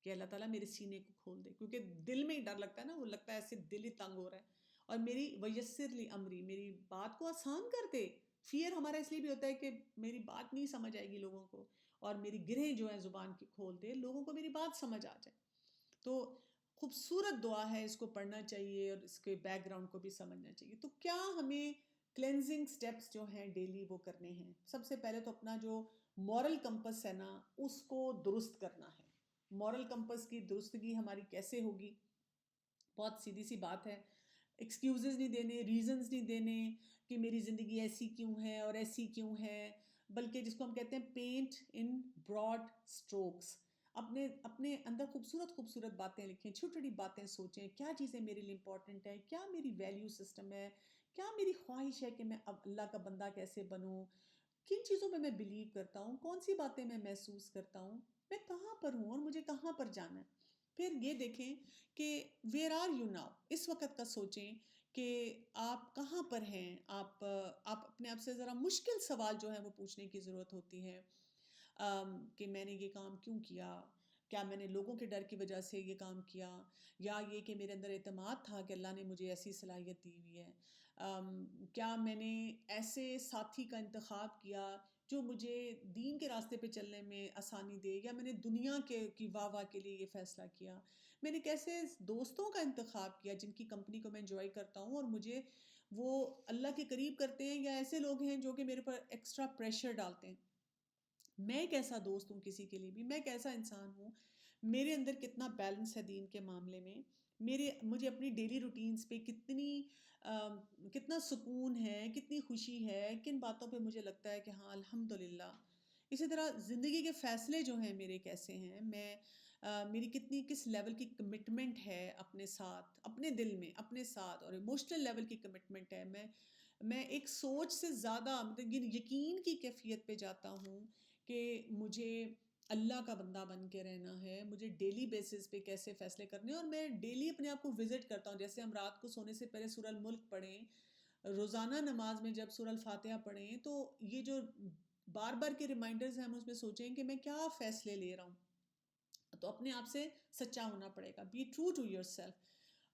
کہ اللہ تعالیٰ میرے سینے کو کھول دے، کیونکہ دل میں ہی ڈر لگتا ہے نا، وہ لگتا ہے ایسے دل ہی تنگ ہو رہا ہے، اور میری ویسر لی امری، میری بات کو آسان کر دے. فیئر ہمارا اس لیے بھی ہوتا ہے کہ میری بات نہیں سمجھ آئے گی لوگوں کو، اور میری گرہیں جو ہیں زبان کی کھول دے، لوگوں کو میری بات سمجھ آ جائے. تو خوبصورت دعا ہے، اس کو پڑھنا چاہیے اور اس کے بیک گراؤنڈ کو بھی سمجھنا چاہیے. تو کیا ہمیں کلینزنگ سٹیپس جو ہیں ڈیلی وہ کرنے ہیں؟ سب سے پہلے تو اپنا جو مورل کمپس ہے نا اس کو درست کرنا ہے. مورل کمپس کی درستگی ہماری کیسے ہوگی؟ بہت سیدھی سی بات ہے. ایکسکیوزز نہیں دینے، ریزنز نہیں دینے کہ میری زندگی ایسی کیوں ہے اور ایسی کیوں ہے، بلکہ جس کو ہم کہتے ہیں پینٹ ان براڈ اسٹروکس. اپنے اندر خوبصورت خوبصورت باتیں لکھیں، چھوٹی چھوٹی باتیں سوچیں، کیا چیزیں میرے لیے امپورٹنٹ ہیں، کیا میری ویلیو سسٹم ہے، کیا میری خواہش ہے کہ میں اب اللہ کا بندہ کیسے بنوں، کن چیزوں پہ میں بلیو کرتا ہوں، کون سی باتیں میں محسوس کرتا ہوں، میں کہاں پر ہوں اور مجھے کہاں پر جانا ہے. پھر یہ دیکھیں کہ ویئر آر یو ناؤ، اس وقت کا سوچیں کہ آپ کہاں پر ہیں. آپ اپنے آپ سے ذرا مشکل سوال جو ہے وہ پوچھنے کی ضرورت ہوتی ہے کہ میں نے یہ کام کیوں کیا، کیا میں نے لوگوں کے ڈر کی وجہ سے یہ کام کیا، یا یہ کہ میرے اندر اعتماد تھا کہ اللہ نے مجھے ایسی صلاحیت دی ہوئی ہے، کیا میں نے ایسے ساتھی کا انتخاب کیا جو مجھے دین کے راستے پہ چلنے میں آسانی دے، یا میں نے دنیا کی واہ واہ کے لیے یہ فیصلہ کیا، میں نے کیسے دوستوں کا انتخاب کیا جن کی کمپنی کو میں انجوائے کرتا ہوں اور مجھے وہ اللہ کے قریب کرتے ہیں، یا ایسے لوگ ہیں جو کہ میرے پر ایکسٹرا پریشر ڈالتے ہیں. میں کیسا دوست ہوں کسی کے لیے بھی، میں کیسا انسان ہوں، میرے اندر کتنا بیلنس ہے دین کے معاملے میں، مجھے اپنی ڈیلی روٹینز پہ کتنا سکون ہے، کتنی خوشی ہے، کن باتوں پہ مجھے لگتا ہے کہ ہاں الحمدللہ. اسی طرح زندگی کے فیصلے جو ہیں میرے کیسے ہیں، میری کس لیول کی کمٹمنٹ ہے اپنے ساتھ، اپنے دل میں اپنے ساتھ، اور ایموشنل لیول کی کمٹمنٹ ہے. میں ایک سوچ سے زیادہ مطلب یقین کی کیفیت پہ جاتا ہوں کہ مجھے اللہ کا بندہ بن کے رہنا ہے، مجھے ڈیلی بیسس پہ کیسے فیصلے کرنے ہیں. اور میں ڈیلی اپنے آپ کو وزٹ کرتا ہوں، جیسے ہم رات کو سونے سے پہلے سورہ الملک پڑھیں، روزانہ نماز میں جب سورہ الفاتحہ پڑھیں، تو یہ جو بار بار کے ریمائنڈرز ہیں ہم اس میں سوچیں کہ میں کیا فیصلے لے رہا ہوں. تو اپنے آپ سے سچا ہونا پڑے گا، be true to yourself.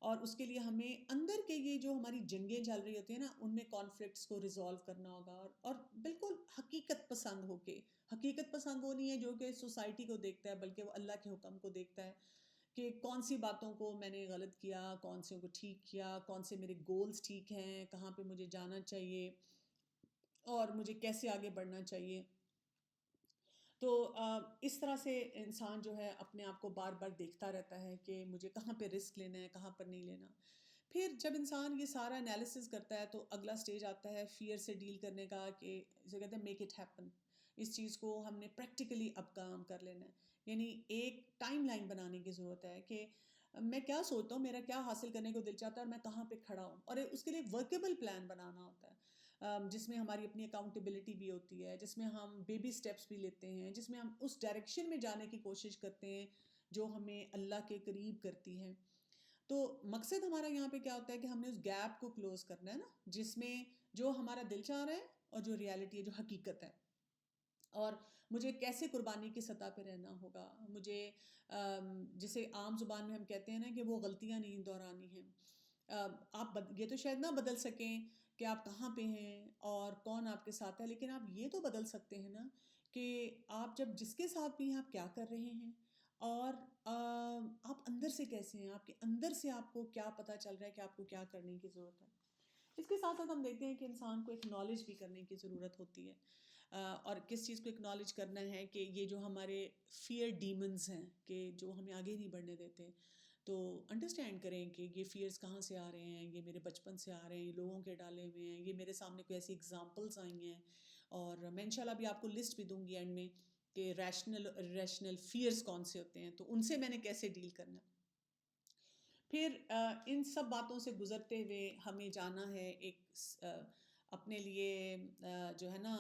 اور اس کے لیے ہمیں اندر کے یہ جو ہماری جنگیں چل رہی ہوتی ہیں نا ان میں کانفلکٹس کو ریزالو کرنا ہوگا، اور بالکل حقیقت پسند ہو کے. حقیقت پسند وہ نہیں ہے جو کہ سوسائٹی کو دیکھتا ہے، بلکہ وہ اللہ کے حکم کو دیکھتا ہے کہ کون سی باتوں کو میں نے غلط کیا، کون سے کو ٹھیک کیا، کون سے میرے گولز ٹھیک ہیں، کہاں پہ مجھے جانا چاہیے اور مجھے کیسے آگے بڑھنا چاہیے. تو اس طرح سے انسان جو ہے اپنے آپ کو بار بار دیکھتا رہتا ہے کہ مجھے کہاں پہ رسک لینا ہے، کہاں پر نہیں لینا. پھر جب انسان یہ سارا انالیسس کرتا ہے تو اگلا سٹیج آتا ہے فیئر سے ڈیل کرنے کا، کہ اسے کہتے ہیں میک اٹ ہیپن. اس چیز کو ہم نے پریکٹیکلی اب کام کر لینا ہے. یعنی ایک ٹائم لائن بنانے کی ضرورت ہے کہ میں کیا سوچتا ہوں، میرا کیا حاصل کرنے کو دل چاہتا ہے اور میں کہاں پہ کھڑا ہوں. اور اس کے لیے ورکیبل پلان بنانا ہوتا ہے جس میں ہماری اپنی اکاؤنٹیبلٹی بھی ہوتی ہے، جس میں ہم بیبی سٹیپس بھی لیتے ہیں، جس میں ہم اس ڈائریکشن میں جانے کی کوشش کرتے ہیں جو ہمیں اللہ کے قریب کرتی ہے. تو مقصد ہمارا یہاں پہ کیا ہوتا ہے کہ ہم نے اس گیپ کو کلوز کرنا ہے نا، جس میں جو ہمارا دل چاہ رہا ہے اور جو ریالٹی ہے، جو حقیقت ہے. اور مجھے کیسے قربانی کی سطح پہ رہنا ہوگا، مجھے جسے عام زبان میں ہم کہتے ہیں نا کہ وہ غلطیاں نہیں دہرانی ہیں. آپ یہ تو شاید نہ بدل سکیں کہ آپ کہاں پہ ہیں اور کون آپ کے ساتھ ہے، لیکن آپ یہ تو بدل سکتے ہیں نا کہ آپ جب جس کے ساتھ بھی ہیں آپ کیا کر رہے ہیں، اور آپ اندر سے کیسے ہیں، آپ کے اندر سے آپ کو کیا پتہ چل رہا ہے کہ آپ کو کیا کرنے کی ضرورت ہے. اس کے ساتھ ساتھ ہم دیکھتے ہیں کہ انسان کو اکنالج بھی کرنے کی ضرورت ہوتی ہے. اور کس چیز کو اکنالج کرنا ہے کہ یہ جو ہمارے فیئر ڈیمنز ہیں کہ جو ہمیں آگے نہیں بڑھنے دیتے، تو انڈرسٹینڈ کریں کہ یہ فیئرز کہاں سے آ رہے ہیں. یہ میرے بچپن سے آ رہے ہیں، یہ لوگوں کے ڈالے ہوئے ہیں، یہ میرے سامنے کوئی ایسی ایگزامپلس آئی ہیں. اور میں انشاءاللہ بھی آپ کو لسٹ بھی دوں گی اینڈ میں کہ ریشنل فیئرز کون سے ہوتے ہیں، تو ان سے میں نے کیسے ڈیل کرنا ہے۔ پھر ان سب باتوں سے گزرتے ہوئے ہمیں جانا ہے ایک اپنے لیے جو ہے نا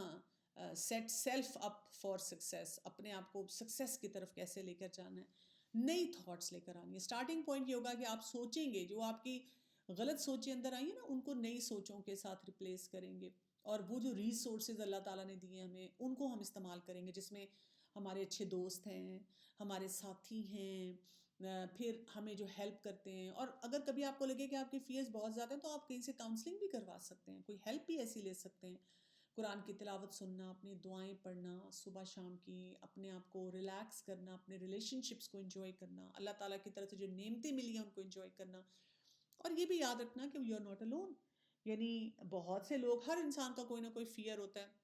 set self up for success, اپنے آپ کو سکسیس کی طرف کیسے لے کر جانا ہے، نئی تھاٹس لے کر آنی ہے۔ اسٹارٹنگ پوائنٹ یہ ہوگا کہ آپ سوچیں گے، جو آپ کی غلط سوچیں اندر آئی ہیں نا، ان کو نئی سوچوں کے ساتھ ریپلیس کریں گے، اور وہ جو ریسورسز اللہ تعالیٰ نے دیے ہمیں ان کو ہم استعمال کریں گے، جس میں ہمارے اچھے دوست ہیں، ہمارے ساتھی ہیں، پھر ہمیں جو ہیلپ کرتے ہیں، اور اگر کبھی آپ کو لگے کہ آپ کی فیس بہت زیادہ ہے تو آپ کہیں سے کاؤنسلنگ بھی کروا سکتے ہیں، کوئی ہیلپ بھی ایسی لے سکتے ہیں۔ قرآن کی تلاوت سننا، اپنی دعائیں پڑھنا صبح شام کی، اپنے آپ کو ریلیکس کرنا، اپنے ریلیشن شپس کو انجوائے کرنا، اللہ تعالیٰ کی طرف سے جو نعمتیں ملی ہیں ان کو انجوائے کرنا، اور یہ بھی یاد رکھنا کہ یو آر ناٹ الون، یعنی بہت سے لوگ، ہر انسان کا کوئی نہ کوئی فیئر ہوتا ہے،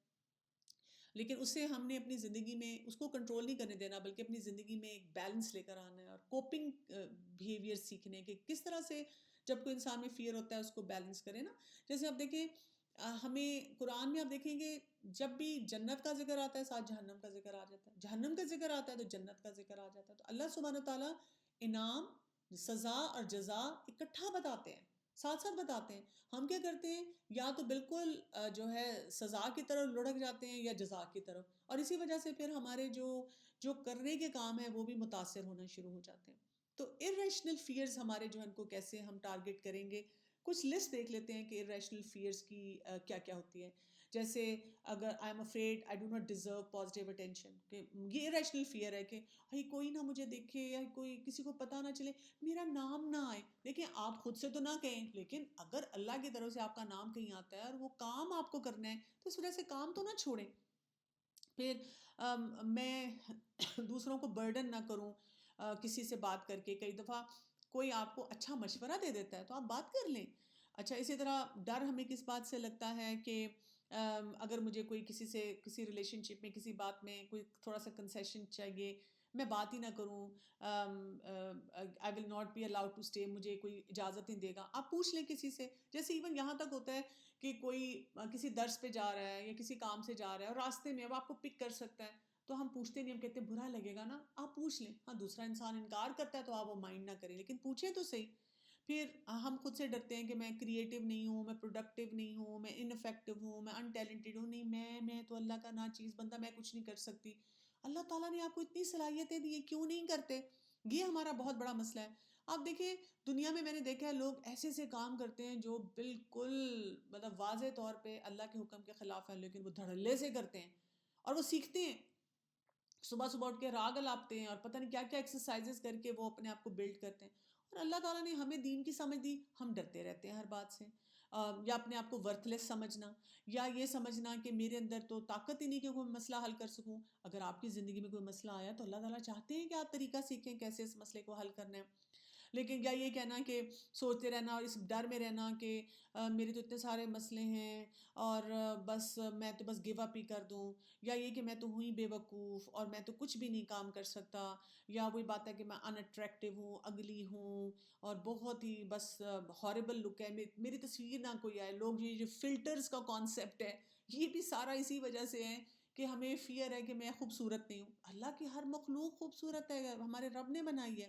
لیکن اس سے ہم نے اپنی زندگی میں اس کو کنٹرول نہیں کرنے دینا، بلکہ اپنی زندگی میں ایک بیلنس لے کر آنا ہے، اور کوپنگ بیہیویئر سیکھنے کہ کس طرح سے جب کوئی انسان میں فیئر ہوتا ہے اس کو بیلنس کرے نا۔ جیسے آپ دیکھیں ہمیں قرآن میں آپ دیکھیں گے جب بھی جنت کا ذکر آتا ہے ساتھ جہنم کا ذکر آ جاتا ہے، جہنم کا ذکر آتا ہے تو جنت کا ذکر آ جاتا ہے، تو اللہ سبحانہ تعالیٰ انعام، سزا اور جزا اکٹھا بتاتے ہیں، ساتھ ساتھ بتاتے ہیں۔ ہم کیا کرتے ہیں، یا تو بالکل جو ہے سزا کی طرف لڑک جاتے ہیں یا جزا کی طرف، اور اسی وجہ سے پھر ہمارے جو کرنے کے کام ہیں وہ بھی متاثر ہونا شروع ہو جاتے ہیں۔ تو ارریشنل فیئرز ہمارے جو ہیں ان کو کیسے ہم ٹارگٹ کریں گے، کچھ لسٹ دیکھ لیتے ہیں کہ ارریشنل فیئرز کی کیا کیا ہوتی ہے۔ جیسے اگر آئی am afraid I do not deserve positive attention, کہ یہ ارریشنل فیئر ہے کہ بھائی کوئی نہ مجھے دیکھے، یا کوئی کسی کو پتہ نہ چلے، میرا نام نہ آئے۔ دیکھیں آپ خود سے تو نہ کہیں، لیکن اگر اللہ کی طرف سے آپ کا نام کہیں آتا ہے اور وہ کام آپ کو کرنا ہے تو اس وجہ سے کام تو نہ چھوڑیں۔ پھر میں دوسروں کو برڈن نہ کروں کسی سے بات کر کے، کئی دفعہ کوئی آپ کو اچھا مشورہ دے دیتا ہے تو آپ بات کر لیں۔ اچھا، اسی طرح ڈر ہمیں کس بات سے لگتا ہے کہ اگر مجھے کوئی کسی سے کسی ریلیشن شپ میں کسی بات میں کوئی تھوڑا سا کنسیشن چاہیے، میں بات ہی نہ کروں، I will not be allowed to stay, مجھے کوئی اجازت نہیں دے گا، آپ پوچھ لیں کسی سے۔ جیسے ایون یہاں تک ہوتا ہے کہ کوئی کسی درس پہ جا رہا ہے یا کسی کام سے جا رہا ہے اور راستے میں اب آپ کو پک کر سکتا ہے، تو ہم پوچھتے نہیں، ہم کہتے ہیں برا لگے گا نا، آپ پوچھ لیں۔ ہاں دوسرا انسان انکار کرتا ہے تو آپ وہ مائنڈ نہ کریں، لیکن پوچھیں تو صحیح۔ پھر ہم خود سے ڈرتے ہیں کہ میں کریٹیو نہیں ہوں، میں پروڈکٹیو نہیں ہوں، میں انفیکٹو ہوں، میں انٹیلنٹڈ ہوں، نہیں میں تو اللہ کا ناچیز بندہ، میں کچھ نہیں کر سکتی۔ اللہ تعالیٰ نے آپ کو اتنی صلاحیتیں دی ہیں، کیوں نہیں کرتے؟ یہ ہمارا بہت بڑا مسئلہ ہے۔ آپ دیکھیں دنیا میں نے دیکھا ہے لوگ ایسے ایسے کام کرتے ہیں جو بالکل مطلب واضح طور پہ اللہ کے حکم کے خلاف ہیں، لیکن وہ دھڑلے سے کرتے ہیں اور وہ سیکھتے ہیں، صبح صبح اٹھ کے راگ الاپتے ہیں اور پتہ نہیں کیا کیا ایکسرسائزز کر کے وہ اپنے آپ کو بلڈ کرتے ہیں، اور اللہ تعالیٰ نے ہمیں دین کی سمجھ دی، ہم ڈرتے رہتے ہیں ہر بات سے، یا اپنے آپ کو ورتھ لیس سمجھنا، یا یہ سمجھنا کہ میرے اندر تو طاقت ہی نہیں کہ کوئی مسئلہ حل کر سکوں۔ اگر آپ کی زندگی میں کوئی مسئلہ آیا تو اللہ تعالیٰ چاہتے ہیں کہ آپ طریقہ سیکھیں کیسے اس مسئلے کو حل کرنا ہے، لیکن یا یہ کہنا کہ سوچتے رہنا اور اس ڈر میں رہنا کہ میرے تو اتنے سارے مسئلے ہیں اور بس میں تو بس گیو اپ ہی کر دوں، یا یہ کہ میں تو ہوں ہی بے وقوف اور میں تو کچھ بھی نہیں کام کر سکتا، یا وہی بات ہے کہ میں ان اٹریکٹیو ہوں، اگلی ہوں، اور بہت ہی بس ہاربل لک ہے، میری تصویر نہ کوئی آئے، لوگ یہ جو فلٹرز کا کانسیپٹ ہے یہ بھی سارا اسی وجہ سے ہے کہ ہمیں فیئر ہے کہ میں خوبصورت نہیں ہوں۔ اللہ کی ہر مخلوق خوبصورت ہے، ہمارے رب نے بنائی ہے۔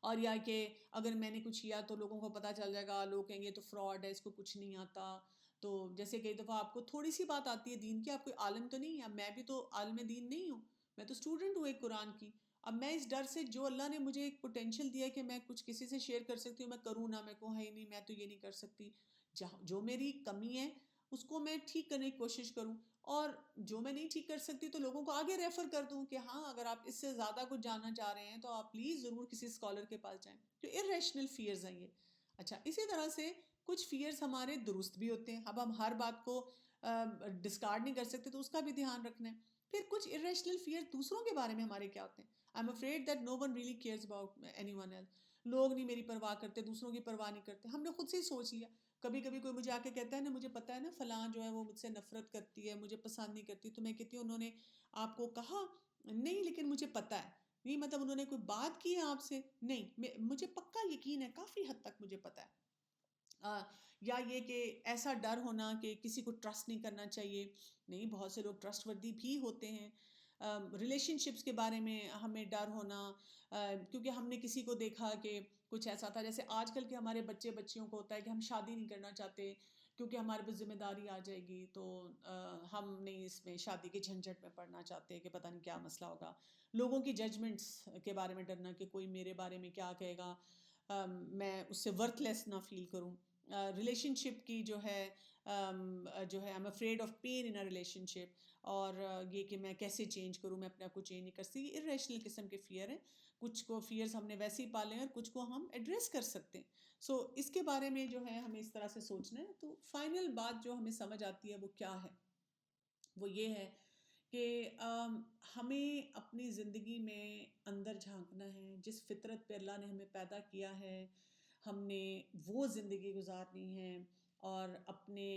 اور یا کہ اگر میں نے کچھ کیا تو لوگوں کو پتہ چل جائے گا، لوگ کہیں گے یہ تو فراڈ ہے، اس کو کچھ نہیں آتا۔ تو جیسے کئی دفعہ آپ کو تھوڑی سی بات آتی ہے دین کی، آپ کوئی عالم تو نہیں ہے، میں بھی تو عالم دین نہیں ہوں، میں تو اسٹوڈنٹ ہوں ایک قرآن کی، اب میں اس ڈر سے جو اللہ نے مجھے ایک پوٹینشیل دیا ہے کہ میں کچھ کسی سے شیئر کر سکتی ہوں، میں کروں نہ، میں کہوں ہے نہیں میں تو یہ نہیں کر سکتی، جو میری کمی ہے اس کو میں ٹھیک کرنے کی کوشش کروں، اور جو میں نہیں ٹھیک کر سکتی تو لوگوں کو آگے ریفر کر دوں کہ ہاں اگر آپ اس سے زیادہ کچھ جاننا چاہ رہے ہیں تو آپ پلیز ضرور کسی اسکالر کے پاس جائیں۔ تو ارریشنل فیئرز ہیں یہ۔ اچھا، اسی طرح سے کچھ فیئرز ہمارے درست بھی ہوتے ہیں، اب ہم ہر بات کو ڈسکارڈ نہیں کر سکتے تو اس کا بھی دھیان رکھنا ہے۔ پھر کچھ ارریشنل فیئر دوسروں کے بارے میں ہمارے کیا ہوتے ہیں، I am afraid that no one really cares about anyone else, لوگ نہیں میری پرواہ کرتے، دوسروں کی پرواہ نہیں کرتے، ہم نے خود سے ہی سوچ لیا۔ کبھی کبھی کوئی مجھے آ کے کہتا ہے نا مجھے پتہ ہے نا فلاں جو ہے وہ مجھ سے نفرت کرتی ہے، مجھے پسند نہیں کرتی، تو میں کہتی ہوں انہوں نے آپ کو کہا نہیں لیکن مجھے پتہ ہے، نہیں مطلب انہوں نے کوئی بات کی ہے آپ سے، نہیں مجھے پکا یقین ہے، کافی حد تک مجھے پتہ ہے۔ یا یہ کہ ایسا ڈر ہونا کہ کسی کو ٹرسٹ نہیں کرنا چاہیے، نہیں بہت سے لوگ ٹرسٹ وردی بھی ہوتے ہیں، ریلیشن شپس کے بارے میں ہمیں ڈر ہونا، کیونکہ ہم نے کسی کو دیکھا کہ کچھ ایسا تھا، جیسے آج کل کے ہمارے بچیوں کو ہوتا ہے کہ ہم شادی نہیں کرنا چاہتے کیونکہ ہمارے پہ ذمہ داری آ جائے گی، تو ہم نہیں اس میں شادی کے جھنجھٹ میں پڑنا چاہتے کہ پتہ نہیں کیا مسئلہ ہوگا، لوگوں کی ججمنٹس کے بارے میں ڈرنا کہ کوئی میرے بارے میں کیا کہے گا، میں اس سے ورتھ لیس نہ فیل کروں. ریلیشن شپ کی جو ہے I am afraid of pain in a relationship, اور یہ کہ میں کیسے چینج کروں، میں اپنے آپ کو چینج نہیں کر سکتی. ارریشنل قسم کے فیئر ہیں، کچھ کو فیئرز ہم نے ویسے ہی پالے ہیں اور کچھ کو ہم ایڈریس کر سکتے ہیں. سو اس کے بارے میں جو ہے ہمیں اس طرح سے سوچنا ہے. تو فائنل بات جو ہمیں سمجھ آتی ہے وہ کیا ہے، وہ یہ ہے کہ ہمیں اپنی زندگی میں اندر جھانکنا ہے. جس فطرت پہ اللہ نے ہمیں پیدا کیا ہے ہم نے وہ زندگی گزارنی ہے، اور اپنے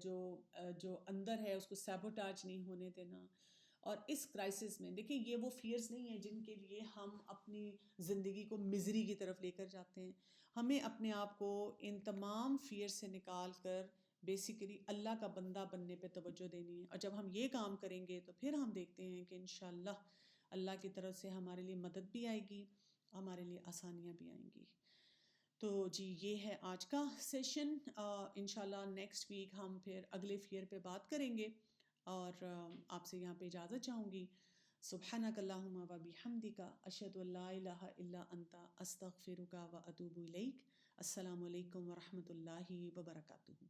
جو اندر ہے اس کو سیبوٹاج نہیں ہونے دینا. اور اس کرائسس میں دیکھیں یہ وہ فیئرز نہیں ہیں جن کے لیے ہم اپنی زندگی کو مزری کی طرف لے کر جاتے ہیں. ہمیں اپنے آپ کو ان تمام فیئر سے نکال کر بیسیکلی اللہ کا بندہ بننے پہ توجہ دینی ہے. اور جب ہم یہ کام کریں گے تو پھر ہم دیکھتے ہیں کہ انشاءاللہ اللہ کی طرف سے ہمارے لیے مدد بھی آئے گی، ہمارے لیے آسانیاں بھی آئیں گی. تو جی یہ ہے آج کا سیشن. انشاءاللہ نیکسٹ ویک ہم پھر اگلے فیئر پہ بات کریں گے، اور آپ سے یہاں پہ اجازت چاہوں گی. سبحانک اللہم و بحمدک، اشہد ان لا الہ الا انت، استغفرک و اتوب الیک. السلام علیکم ورحمۃ اللہ وبرکاتہ.